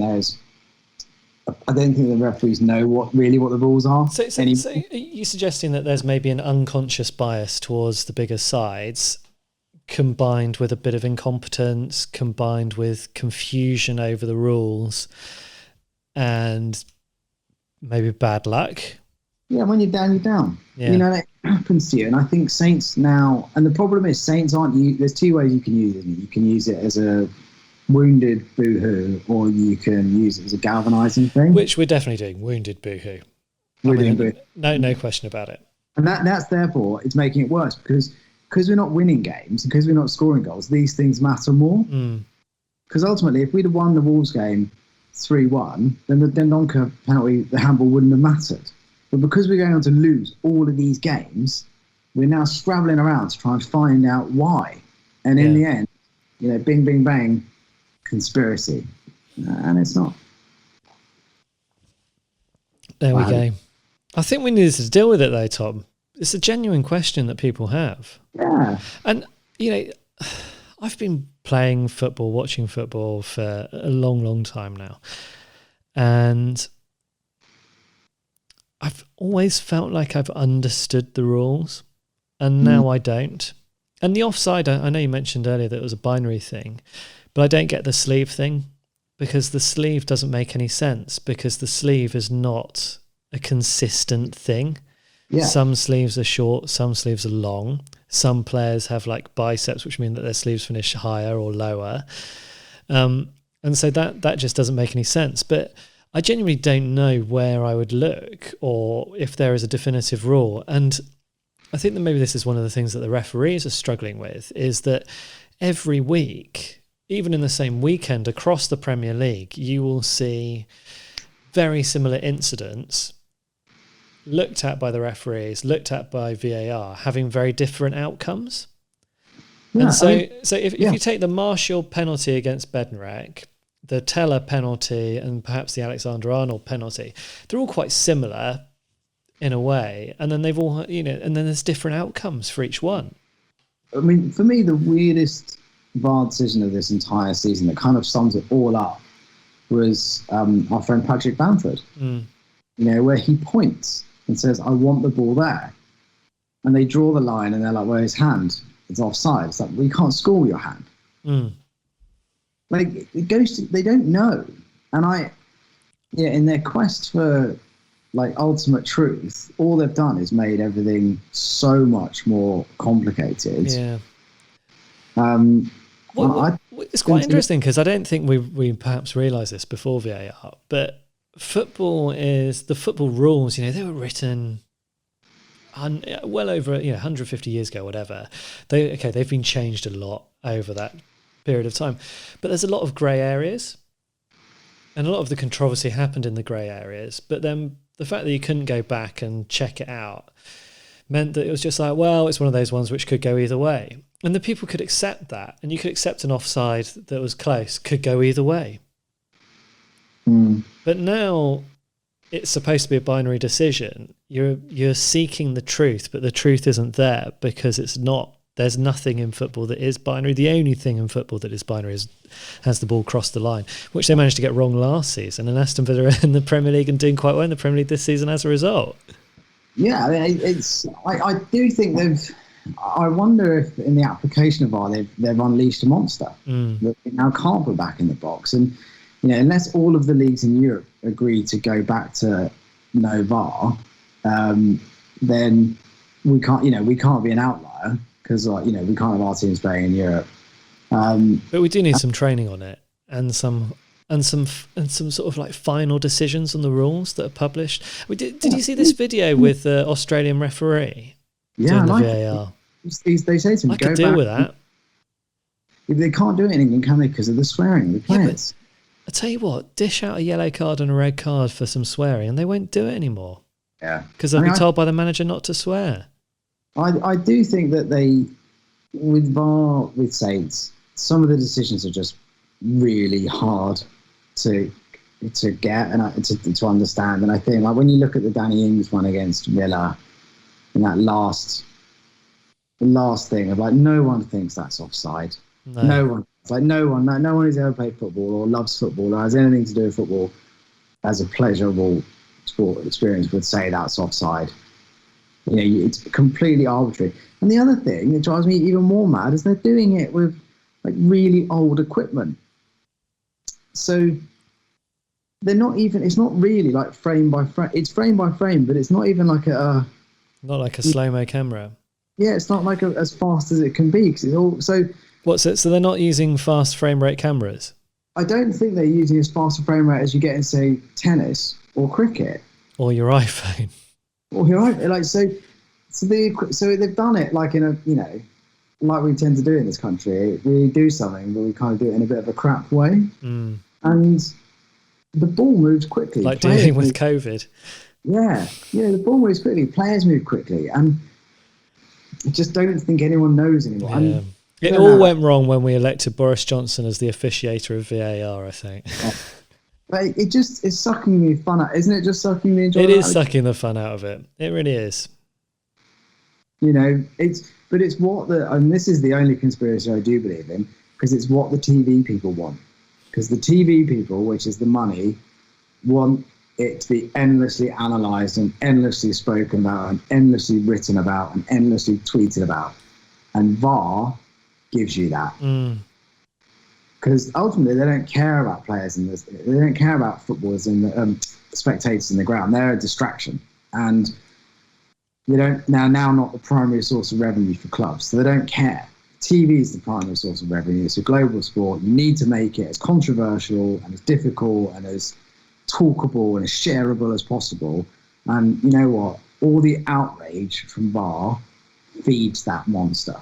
[SPEAKER 4] the referees know what the rules are.
[SPEAKER 3] So are you suggesting that there's maybe an unconscious bias towards the bigger sides, combined with a bit of incompetence, combined with confusion over the rules, and maybe bad luck?
[SPEAKER 4] Yeah, when you're down, you're down.
[SPEAKER 3] Yeah.
[SPEAKER 4] You know, it happens to you. And I think Saints now, and the problem is Saints aren't, there's 2 ways you can use it. You can use it as a wounded boo-hoo, or you can use it as a galvanising thing.
[SPEAKER 3] Which we're definitely doing, wounded boo-hoo. No question about it.
[SPEAKER 4] And that's therefore, it's making it worse, because we're not winning games, because we're not scoring goals, these things matter more. Because ultimately, if we'd have won the Wolves game 3-1, then the Dendoncker penalty, the handball, wouldn't have mattered. But because we're going on to lose all of these games, we're now scrabbling around to try and find out why. And in the end, you know, bing, bing, bang, conspiracy. And it's not.
[SPEAKER 3] There we go. I think we needed to deal with it though, Tom. It's a genuine question that people have.
[SPEAKER 4] Yeah.
[SPEAKER 3] And, you know, I've been playing football, watching football for a long, long time now. And I've always felt like I've understood the rules, and now I don't. And the offside, I know you mentioned earlier that it was a binary thing, but I don't get the sleeve thing, because the sleeve doesn't make any sense, because the sleeve is not a consistent thing. Yeah. Some sleeves are short, some sleeves are long. Some players have like biceps, which mean that their sleeves finish higher or lower. And so that just doesn't make any sense. But I genuinely don't know where I would look or if there is a definitive rule. And I think that maybe this is one of the things that the referees are struggling with, is that every week, even in the same weekend across the Premier League, you will see very similar incidents looked at by the referees, looked at by VAR, having very different outcomes. Yeah, and so if you take the Martial penalty against Bednarek, the Teller penalty, and perhaps the Alexander-Arnold penalty, they're all quite similar in a way, and then they've all, and then there's different outcomes for each one.
[SPEAKER 4] I mean, for me, the weirdest VAR decision of this entire season that kind of sums it all up was our friend Patrick Bamford, where he points and says, "I want the ball there," and they draw the line, and they're like, "Well, his hand is offside." It's like, well, you can't score with your hand. Like, it goes to, they don't know, and in their quest for like ultimate truth, all they've done is made everything so much more complicated.
[SPEAKER 3] Yeah. It's quite interesting, because I don't think we perhaps realised this before VAR, but the football rules, they were written well over 150 years ago, whatever. They've been changed a lot over that period of time, but there's a lot of grey areas, and a lot of the controversy happened in the grey areas. But then the fact that you couldn't go back and check it out meant that it was just like, well, it's one of those ones which could go either way, and the people could accept that, and you could accept an offside that was close, could go either way. But now it's supposed to be a binary decision. You're seeking the truth, but the truth isn't there, because it's not. There's nothing in football that is binary. The only thing in football that is binary has the ball cross the line, which they managed to get wrong last season. And Aston Villa are in the Premier League and doing quite well in the Premier League this season as a result.
[SPEAKER 4] Yeah, I mean, I do think I wonder if in the application of VAR they've unleashed a monster that they now can't put back in the box. And unless all of the leagues in Europe agree to go back to no VAR, then we can't be an outlier, because we can't have our teams playing in Europe.
[SPEAKER 3] But we do need some training on it, and some sort of like final decisions on the rules that are published. Did you see this video with the Australian referee doing the VAR?
[SPEAKER 4] They say to him,
[SPEAKER 3] I could deal with that.
[SPEAKER 4] They can't do it in England, can they? Because of the swearing of the players.
[SPEAKER 3] I tell you what, dish out a yellow card and a red card for some swearing, and they won't do it anymore.
[SPEAKER 4] Yeah,
[SPEAKER 3] because they'll be told by the manager not to swear.
[SPEAKER 4] I do think that with VAR, with Saints, some of the decisions are just really hard to get and to understand. And I think, like, when you look at the Danny Ings one against Villa, and that last thing of, like, no one thinks that's offside. No one. It's like no one who's ever played football or loves football or has anything to do with football as a pleasurable sport experience would say that's offside. It's completely arbitrary. And the other thing that drives me even more mad is they're doing it with like really old equipment. So they're not even. It's not really like frame by frame. It's frame by frame, but it's not even like not
[SPEAKER 3] like a slow-mo camera.
[SPEAKER 4] Yeah, it's not like as fast as it can be, because it's all so.
[SPEAKER 3] What's it? So they're not using fast frame rate cameras?
[SPEAKER 4] I don't think they're using as fast a frame rate as you get in, say, tennis or cricket.
[SPEAKER 3] Or your iPhone.
[SPEAKER 4] Or your iPhone. Like, so they've done it like in a, like we tend to do in this country. We do something, but we kind of do it in a bit of a crap way. And the ball moves quickly.
[SPEAKER 3] Like dealing with COVID.
[SPEAKER 4] Yeah, the ball moves quickly. Players move quickly. And I just don't think anyone knows anymore.
[SPEAKER 3] Yeah. It all went wrong when we elected Boris Johnson as the officiator of VAR, I think.
[SPEAKER 4] But it's sucking the fun out, isn't it? Just sucking the enjoyment.
[SPEAKER 3] It is sucking the fun out of it. It really is.
[SPEAKER 4] It's what and this is the only conspiracy I do believe in, because it's what the TV people want. Because the TV people, which is the money, want it to be endlessly analysed and endlessly spoken about and endlessly written about and endlessly tweeted about. And VAR gives you that. Because ultimately they don't care about players in this. They don't care about footballers and the spectators in the ground. They're a distraction. And they don't now not the primary source of revenue for clubs. So they don't care. TV is the primary source of revenue. It's a global sport. You need to make it as controversial and as difficult and as talkable and as shareable as possible. And you know what? All the outrage from VAR feeds that monster.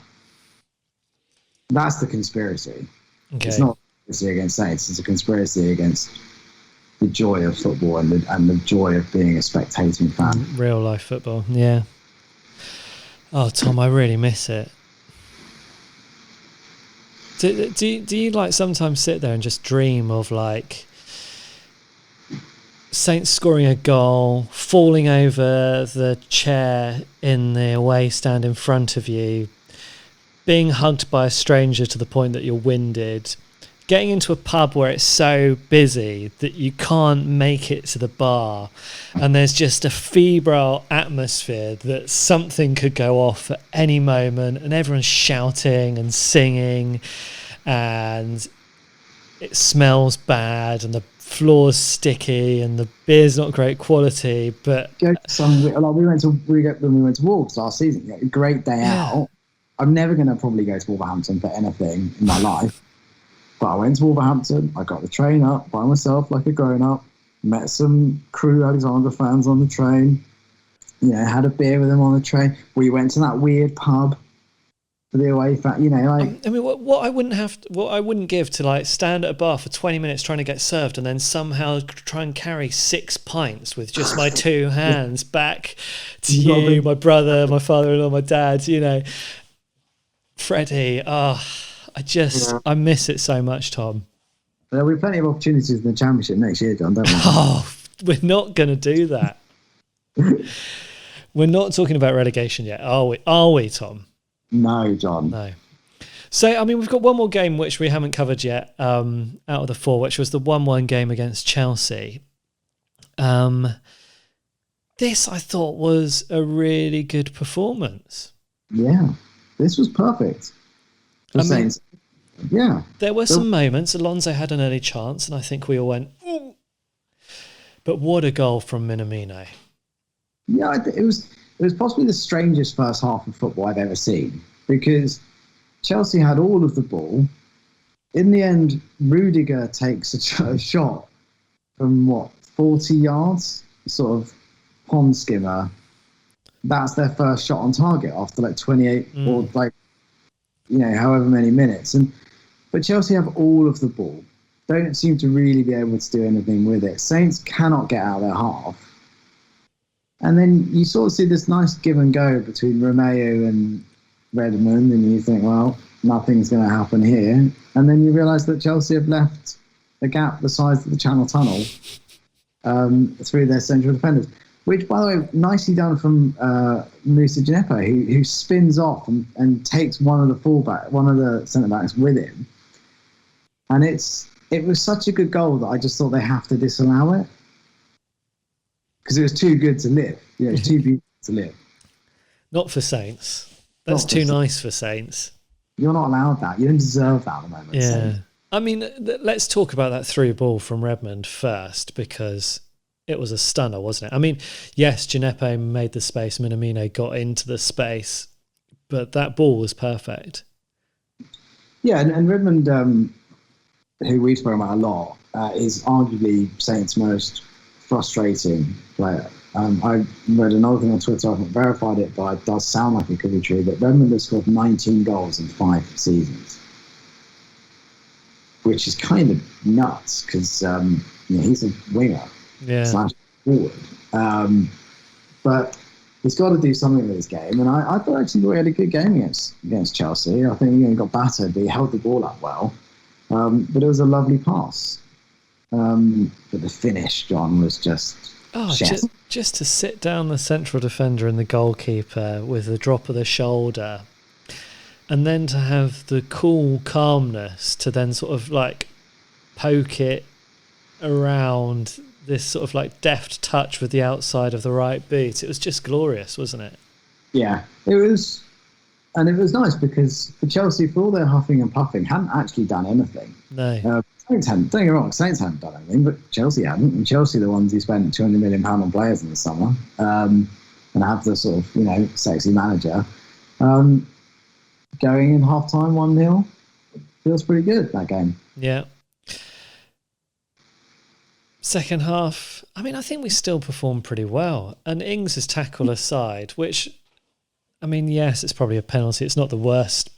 [SPEAKER 4] That's the conspiracy.
[SPEAKER 3] Okay.
[SPEAKER 4] It's not a conspiracy against Saints. It's a conspiracy against the joy of football and the joy of being a spectating fan.
[SPEAKER 3] Real life football, yeah. Oh, Tom, I really miss it. Do you like sometimes sit there and just dream of like Saints scoring a goal, falling over the chair in the away stand in front of you, being hugged by a stranger to the point that you're winded, getting into a pub where it's so busy that you can't make it to the bar, and there's just a febrile atmosphere that something could go off at any moment, and everyone's shouting and singing, and it smells bad, and the floor's sticky, and the beer's not great quality. But
[SPEAKER 4] when we went to Wolves last season, a great day out. I'm never going to probably go to Wolverhampton for anything in my life. But I went to Wolverhampton, I got the train up by myself like a grown-up, met some Crew Alexandra fans on the train, had a beer with them on the train. We went to that weird pub for the away fan,
[SPEAKER 3] I mean, what I wouldn't give to like stand at a bar for 20 minutes trying to get served and then somehow try and carry 6 pints with just my 2 hands back to you, my brother, my father-in-law, my dad, Freddie, I miss it so much, Tom.
[SPEAKER 4] There'll be plenty of opportunities in the Championship next year, John, don't we?
[SPEAKER 3] Oh, we're not going to do that. We're not talking about relegation yet, are we? Are we, Tom?
[SPEAKER 4] No, John.
[SPEAKER 3] No. So, I mean, we've got one more game which we haven't covered yet out of the 4, which was the 1-1 game against Chelsea. This, I thought, was a really good performance.
[SPEAKER 4] Yeah. This was perfect.
[SPEAKER 3] There were some moments. Alonso had an early chance, and I think we all went, ooh. But what a goal from Minamino.
[SPEAKER 4] Yeah, it was possibly the strangest first half of football I've ever seen, because Chelsea had all of the ball. In the end, Rudiger takes a shot from 40 yards, sort of pond skimmer. That's their first shot on target after 28 or however many minutes. But Chelsea have all of the ball. Don't seem to really be able to do anything with it. Saints cannot get out of their half. And then you sort of see this nice give and go between Romeo and Redmond, and you think, well, nothing's going to happen here. And then you realise that Chelsea have left a gap the size of the Channel Tunnel through their central defenders. Which, by the way, nicely done from Moussa Djenepo, who spins off and takes one of the centre-backs with him. And it was such a good goal that I just thought they have to disallow it. Because it was too good to live. It was too beautiful to live.
[SPEAKER 3] Not for Saints. That's too nice for Saints.
[SPEAKER 4] You're not allowed that. You don't deserve that at the moment.
[SPEAKER 3] Yeah.
[SPEAKER 4] Saints.
[SPEAKER 3] I mean, let's talk about that through ball from Redmond first, because it was a stunner, wasn't it? I mean, yes, Djenepo made the space, Minamino got into the space, but that ball was perfect. Yeah,
[SPEAKER 4] and Redmond, who we've spoken about a lot, is arguably Saints' most frustrating player. I read another thing on Twitter, I haven't verified it, but it does sound like it could be true, that Redmond has scored 19 goals in 5 seasons, which is kind of nuts, because he's a winger. Slash forward. But he's got to do something with his game. And I thought actually he had a good game against Chelsea. I think he got battered, but he held the ball up well. But it was a lovely pass. But the finish, John, was just...
[SPEAKER 3] just to sit down the central defender and the goalkeeper with the drop of the shoulder, and then to have the cool calmness to then sort of poke it around this sort of like deft touch with the outside of the right boot. It was just glorious, wasn't it?
[SPEAKER 4] Yeah, it was. And it was nice because for Chelsea, for all their huffing and puffing, hadn't actually done anything.
[SPEAKER 3] No.
[SPEAKER 4] Saints hadn't, don't get me wrong, Saints hadn't done anything, but Chelsea hadn't. And Chelsea are the ones who spent £200 million on players in the summer and have the sort of, sexy manager. Going in half-time 1-0 feels pretty good, that game.
[SPEAKER 3] Yeah. Second half, I think we still performed pretty well. And Ings' tackle aside, which... yes, it's probably a penalty. It's not the worst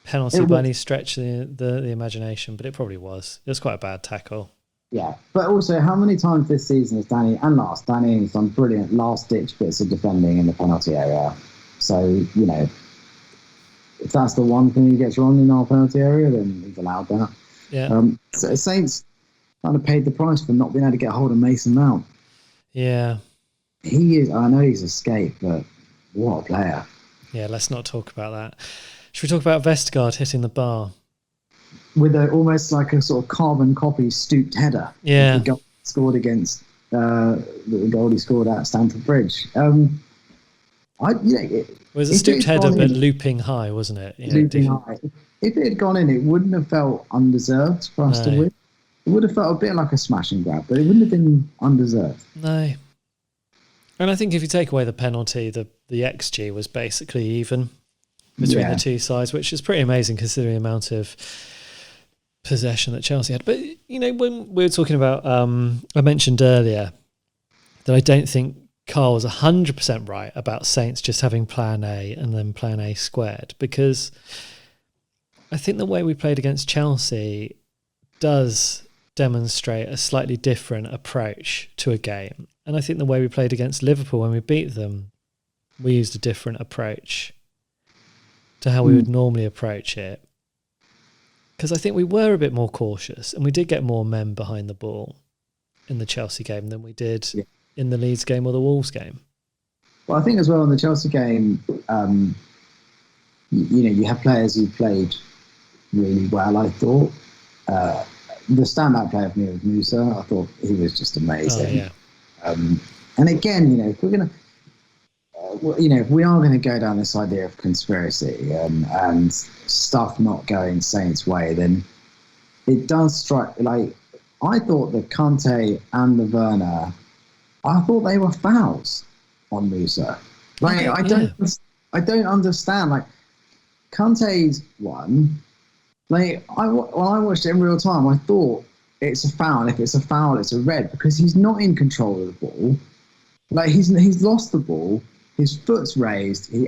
[SPEAKER 3] penalty by any stretch of the imagination, but it probably was. It was quite a bad tackle.
[SPEAKER 4] Yeah, but also, how many times this season has Danny Ings done brilliant last-ditch bits of defending in the penalty area? So, if that's the one thing he gets wrong in our penalty area, then he's allowed that.
[SPEAKER 3] Yeah.
[SPEAKER 4] So Saints kind of paid the price for not being able to get hold of Mason Mount.
[SPEAKER 3] Yeah.
[SPEAKER 4] He is. I know he's escaped, but what a player.
[SPEAKER 3] Yeah, let's not talk about that. Should we talk about Vestergaard hitting the bar?
[SPEAKER 4] With almost like a sort of carbon copy stooped header.
[SPEAKER 3] Yeah.
[SPEAKER 4] The goal scored against the goal he scored at Stamford Bridge.
[SPEAKER 3] It was a stooped header, but looping high, wasn't it?
[SPEAKER 4] Looping high. If it had gone in, it wouldn't have felt undeserved for us to win. It would have felt a bit like a smash and grab, but it wouldn't have been undeserved.
[SPEAKER 3] No. And I think if you take away the penalty, the XG was basically even between the two sides, which is pretty amazing considering the amount of possession that Chelsea had. But, when we were talking about, I mentioned earlier that I don't think Carl was 100% right about Saints just having plan A and then plan A squared, because I think the way we played against Chelsea does demonstrate a slightly different approach to a game. And I think the way we played against Liverpool when we beat them, we used a different approach to how we would normally approach it. Because I think we were a bit more cautious and we did get more men behind the ball in the Chelsea game than we did in the Leeds game or the Wolves game.
[SPEAKER 4] Well, I think as well in the Chelsea game, you have players who played really well, I thought. The standout player for me was Musa. I thought he was just amazing.
[SPEAKER 3] Oh, yeah.
[SPEAKER 4] And again, if we're going to, if we are going to go down this idea of conspiracy and stuff not going Saints' way, then it does strike. Like, I thought the Kante and the Werner, I thought they were fouls on Musa. Like, I don't understand. Like, Kante's one. Like, when I watched it in real time, I thought it's a foul. And if it's a foul, it's a red, because he's not in control of the ball. Like, he's lost the ball. His foot's raised. He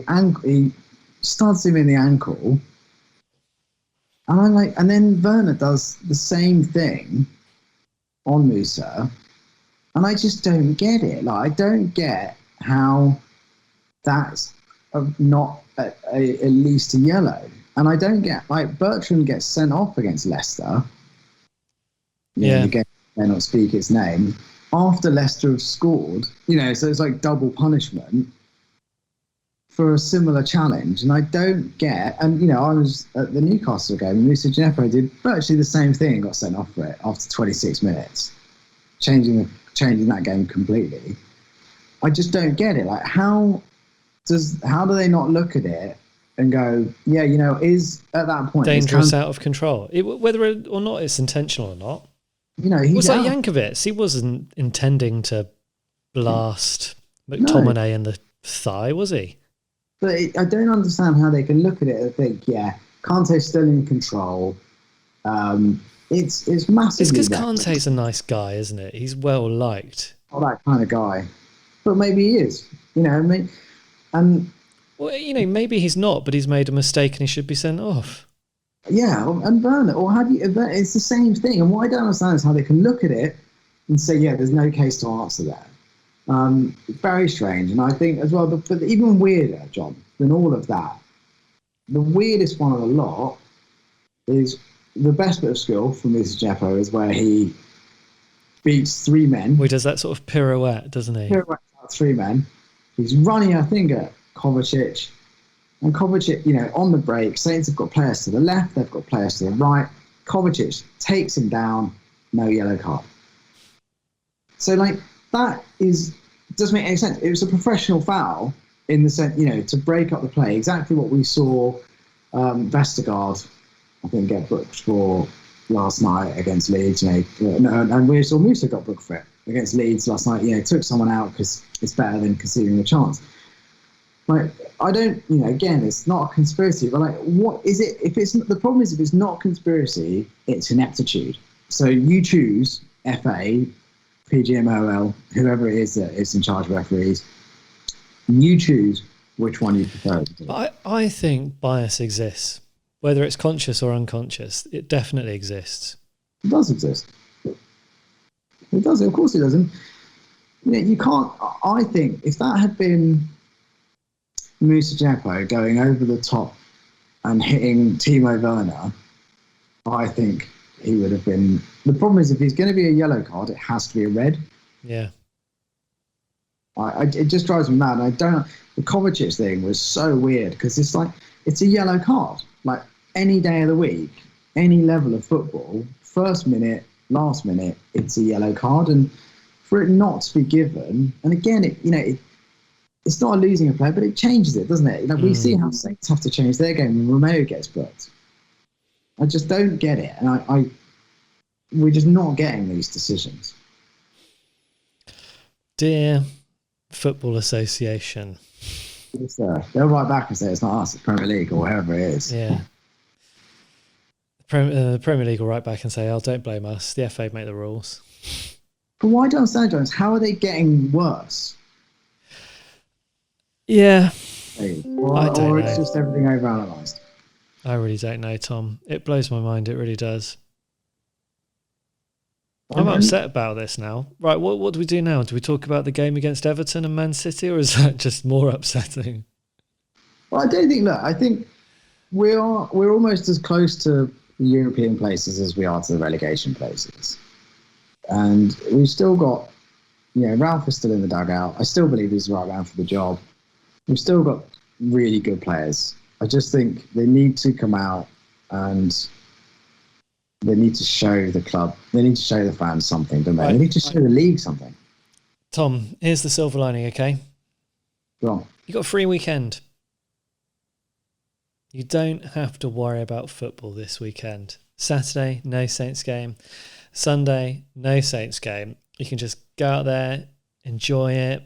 [SPEAKER 4] studs him in the ankle. And I'm like, and then Werner does the same thing on Musa, and I just don't get it. Like, I don't get how that's not at least a yellow. And I don't get, like, Bertrand gets sent off against Leicester. Again, may not speak his name. After Leicester have scored, so it's like double punishment for a similar challenge. And I don't get, and, I was at the Newcastle game, and Moussa Djenepo did virtually the same thing and got sent off for it after 26 minutes, changing that game completely. I just don't get it. Like, how do they not look at it and go, is at that point
[SPEAKER 3] dangerous, out of control, whether or not it's intentional or not.
[SPEAKER 4] He's
[SPEAKER 3] like Jankovic. He wasn't intending to blast McTominay in the thigh, was he?
[SPEAKER 4] But I don't understand how they can look at it and think, Kante's still in control. It's massively.
[SPEAKER 3] It's because Kante's a nice guy, isn't it? He's well liked.
[SPEAKER 4] Not that kind of guy, but maybe he is. And.
[SPEAKER 3] Well, maybe he's not, but he's made a mistake and he should be sent off. Yeah,
[SPEAKER 4] and Werner, it's the same thing. And what I don't understand is how they can look at it and say, there's no case to answer that. Very strange. And I think as well, but even weirder, John, than all of that, the weirdest one of the lot is the best bit of skill from Mr. Jeffo is where he beats three men.
[SPEAKER 3] Well, he does that sort of pirouette, doesn't he?
[SPEAKER 4] Pirouette out three men. He's running, I think, at Kovacic. And Kovacic, on the break, Saints have got players to the left, they've got players to the right. Kovacic takes him down, no yellow card. So like that doesn't make any sense. It was a professional foul in the sense, to break up the play. Exactly what we saw Vestergaard, I think, get booked for last night against Leeds. And we saw Musa got booked for it against Leeds last night. Took someone out because it's better than conceding a chance. Like, I don't, again, it's not a conspiracy, but like, what is it? The problem is if it's not a conspiracy, it's ineptitude. So you choose FA, PGMOL, whoever it is that is in charge of referees. You choose which one you prefer.
[SPEAKER 3] I think bias exists, whether it's conscious or unconscious. It definitely exists.
[SPEAKER 4] It does exist. It does. Of course, it does. And you can't. I think if that had been Musa Djepo going over the top and hitting Timo Werner, I think he would have been. The problem is if he's going to be a yellow card, it has to be a red.
[SPEAKER 3] Yeah.
[SPEAKER 4] It just drives me mad. The Kovacic thing was so weird because it's a yellow card. Like any day of the week, any level of football, first minute, last minute, it's a yellow card. And for it not to be given, and again, it's not a losing a player, but it changes it, doesn't it? We see how Saints have to change their game when Romeo gets booked. I just don't get it, and we're just not getting these decisions.
[SPEAKER 3] Dear Football Association.
[SPEAKER 4] Yes, sir. They'll write back and say it's not us, it's Premier League or whatever it is.
[SPEAKER 3] Yeah. The Premier League will write back and say, don't blame us. The FA make the rules.
[SPEAKER 4] But why don't St. John's? How are they getting worse?
[SPEAKER 3] Yeah.
[SPEAKER 4] Or it's just everything overanalyzed?
[SPEAKER 3] I really don't know, Tom. It blows my mind. It really does. I'm upset about this now. Right, what do we do now? Do we talk about the game against Everton and Man City, or is that just more upsetting?
[SPEAKER 4] Well, I think we're almost as close to the European places as we are to the relegation places. And we've still got, Ralph is still in the dugout. I still believe he's the right man for the job. We've still got really good players. I just think they need to come out and they need to show the club, they need to show the fans something, don't they? Right. They need to show the league something.
[SPEAKER 3] Tom, here's the silver lining, okay?
[SPEAKER 4] Go on.
[SPEAKER 3] You got a free weekend. You don't have to worry about football this weekend. Saturday, no Saints game. Sunday, no Saints game. You can just go out there, enjoy it,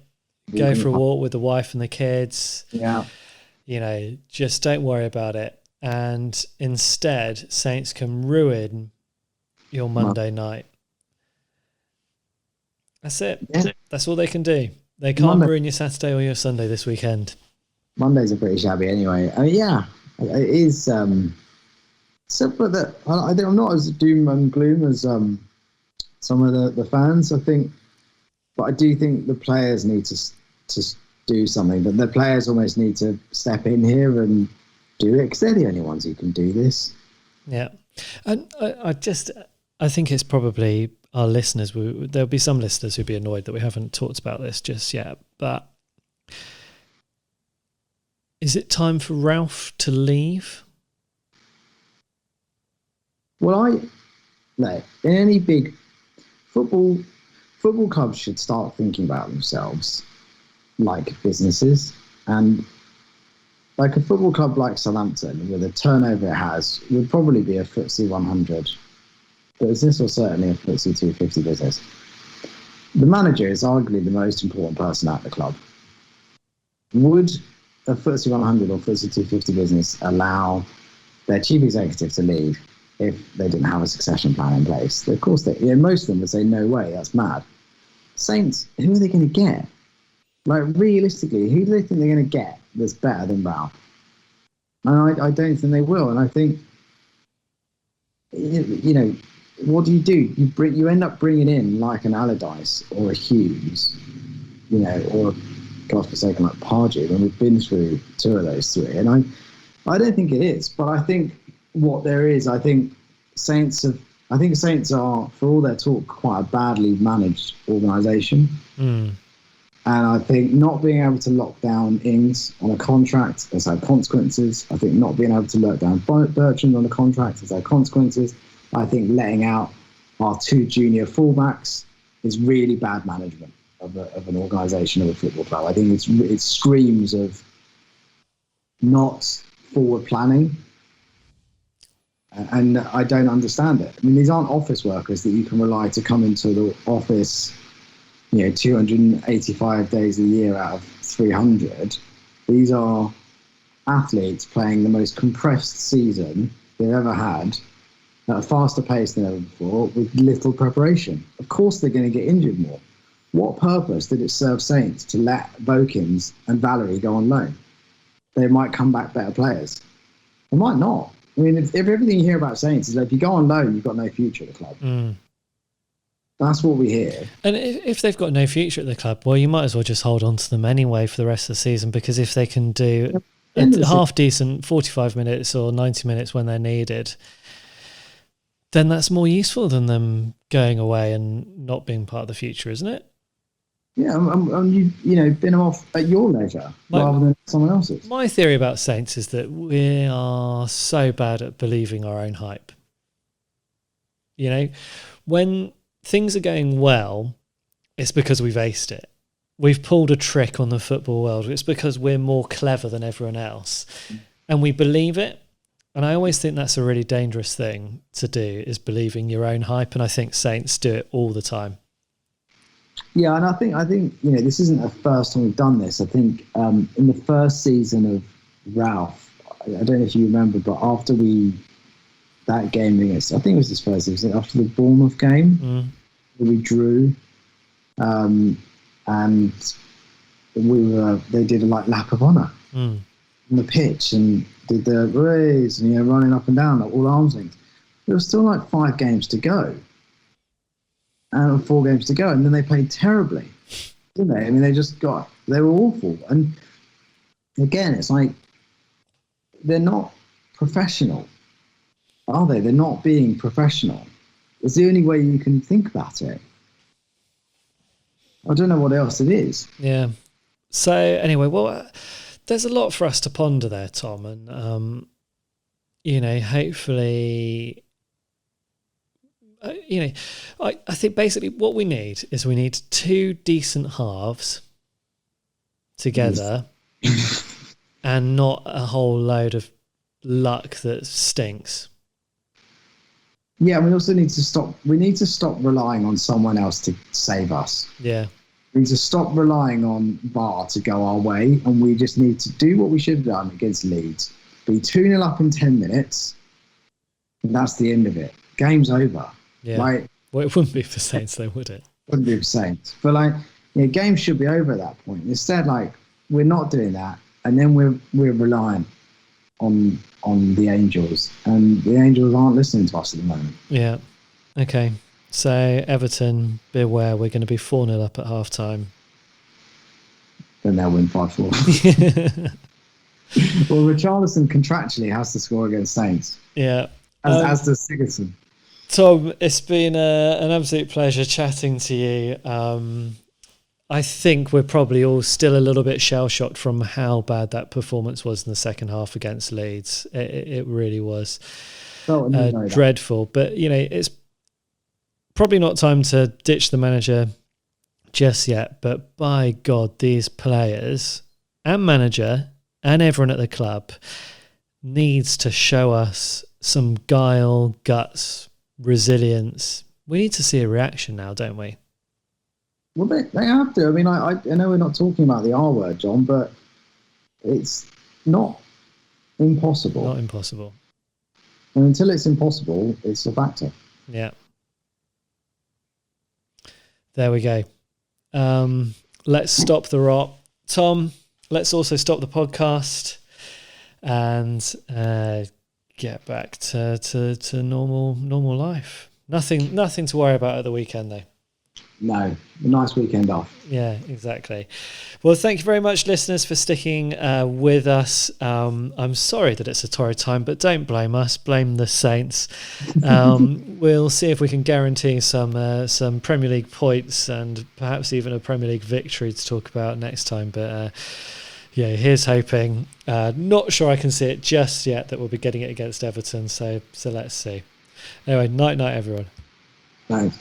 [SPEAKER 3] go for a walk with the wife and the kids.
[SPEAKER 4] Yeah.
[SPEAKER 3] Just don't worry about it. And instead, Saints can ruin your Monday night. That's it. Yeah. That's all they can do. They can't ruin your Saturday or your Sunday this weekend.
[SPEAKER 4] Mondays are pretty shabby anyway. It is. But that I'm not as doom and gloom as some of the fans. I think, but I do think the players need to do something. But the players almost need to step in here and do it because they're the only ones who can do this.
[SPEAKER 3] Yeah, and I think it's probably our listeners. There'll be some listeners who'll be annoyed that we haven't talked about this just yet. But is it time for Ralph to leave?
[SPEAKER 4] Well, in any big football clubs should start thinking about themselves like businesses, and like a football club like Southampton, with the turnover it has, would probably be a FTSE 100 business or certainly a FTSE 250 business. The manager is arguably the most important person at the club. Would a FTSE 100 or FTSE 250 business allow their chief executive to leave if they didn't have a succession plan in place? Of course, most of them would say, no way, that's mad. Saints, who are they going to get? Like, realistically, who do they think they're going to get that's better than Ralph? And I don't think they will. And I think, what do? You end up bringing in like an Allardyce or a Hughes, or God forsaken like Pardew, and we've been through two of those three. And I don't think it is, but I think what there is, I think Saints are, for all their talk, quite a badly managed organisation. And I think not being able to lock down Ings on a contract has had consequences. I think not being able to lock down Bertrand on a contract has had consequences. I think letting out our two junior fullbacks is really bad management of an organisation, of a football club. I think it screams of not forward planning, and I don't understand it. I mean, these aren't office workers that you can rely to come into the office, 285 days a year out of 300. These are athletes playing the most compressed season they've ever had at a faster pace than ever before with little preparation. Of course they're going to get injured more. What purpose did it serve Saints to let Vokins and Valerie go on loan? They might come back better players. They might not. I mean, if everything you hear about Saints is like, if you go on loan, you've got no future at the club. That's what we hear.
[SPEAKER 3] And if they've got no future at the club, well, you might as well just hold on to them anyway for the rest of the season, because if they can do a half-decent 45 minutes or 90 minutes when they're needed, then that's more useful than them going away and not being part of the future, isn't it?
[SPEAKER 4] Yeah, you bin them off at your leisure rather than someone else's.
[SPEAKER 3] My theory about Saints is that we are so bad at believing our own hype. When things are going well, it's because we've aced it. We've pulled a trick on the football world. It's because we're more clever than everyone else. And we believe it. And I always think that's a really dangerous thing to do, is believing your own hype. And I think Saints do it all the time.
[SPEAKER 4] Yeah, and I think this isn't the first time we've done this. I think in the first season of Ralph, I don't know if you remember, but after that game against, I think it was his first season, after the Bournemouth game, we drew, and they did a lap of honour on the pitch and did the raise and running up and down all arms length. There was still 5 games to go. And 4 games to go, and then they played terribly, didn't they? I mean, they were awful. And again, it's like, they're not professional, are they? They're not being professional. It's the only way you can think about it. I don't know what else it is.
[SPEAKER 3] Yeah. So anyway, well, there's a lot for us to ponder there, Tom, and hopefully. I think basically what we need is 2 decent halves together and not a whole load of luck that stinks.
[SPEAKER 4] Yeah, we also need to stop relying on someone else to save us.
[SPEAKER 3] Yeah.
[SPEAKER 4] We need to stop relying on VAR to go our way, and we just need to do what we should have done against Leeds. Be 2-0 up in 10 minutes, and that's the end of it. Game's over.
[SPEAKER 3] Yeah. Well, it wouldn't be for Saints, though, would it?
[SPEAKER 4] Wouldn't be for Saints. But games should be over at that point. Instead, we're not doing that, and then we're reliant on the Angels, and the Angels aren't listening to us at the moment.
[SPEAKER 3] Yeah. Okay. So Everton, beware, we're going to be 4-0 up at half time.
[SPEAKER 4] Then they'll win 5-4. Well, Richarlison contractually has to score against Saints.
[SPEAKER 3] Yeah.
[SPEAKER 4] As does Sigurdsson.
[SPEAKER 3] Tom, it's been an absolute pleasure chatting to you. I think we're probably all still a little bit shell-shocked from how bad that performance was in the second half against Leeds. It really was dreadful. But, it's probably not time to ditch the manager just yet. But by God, these players and manager and everyone at the club needs to show us some guile, guts, resilience. We need to see a reaction now, don't we?
[SPEAKER 4] Well, they have to. I mean, I know we're not talking about the R word, John, but it's not impossible.
[SPEAKER 3] Not impossible.
[SPEAKER 4] And until it's impossible, it's a factor.
[SPEAKER 3] Yeah. There we go. Let's stop the rot. Tom, let's also stop the podcast and get back to normal life. Nothing to worry about at the weekend, though.
[SPEAKER 4] No, a nice weekend off.
[SPEAKER 3] Yeah, exactly. Well, thank you very much, listeners, for sticking with us. I'm sorry that it's a torrid time, but don't blame us. Blame the Saints. We'll see if we can guarantee some Premier League points and perhaps even a Premier League victory to talk about next time. But here's hoping. Not sure I can see it just yet that we'll be getting it against Everton. So let's see. Anyway, night, everyone.
[SPEAKER 4] Thanks.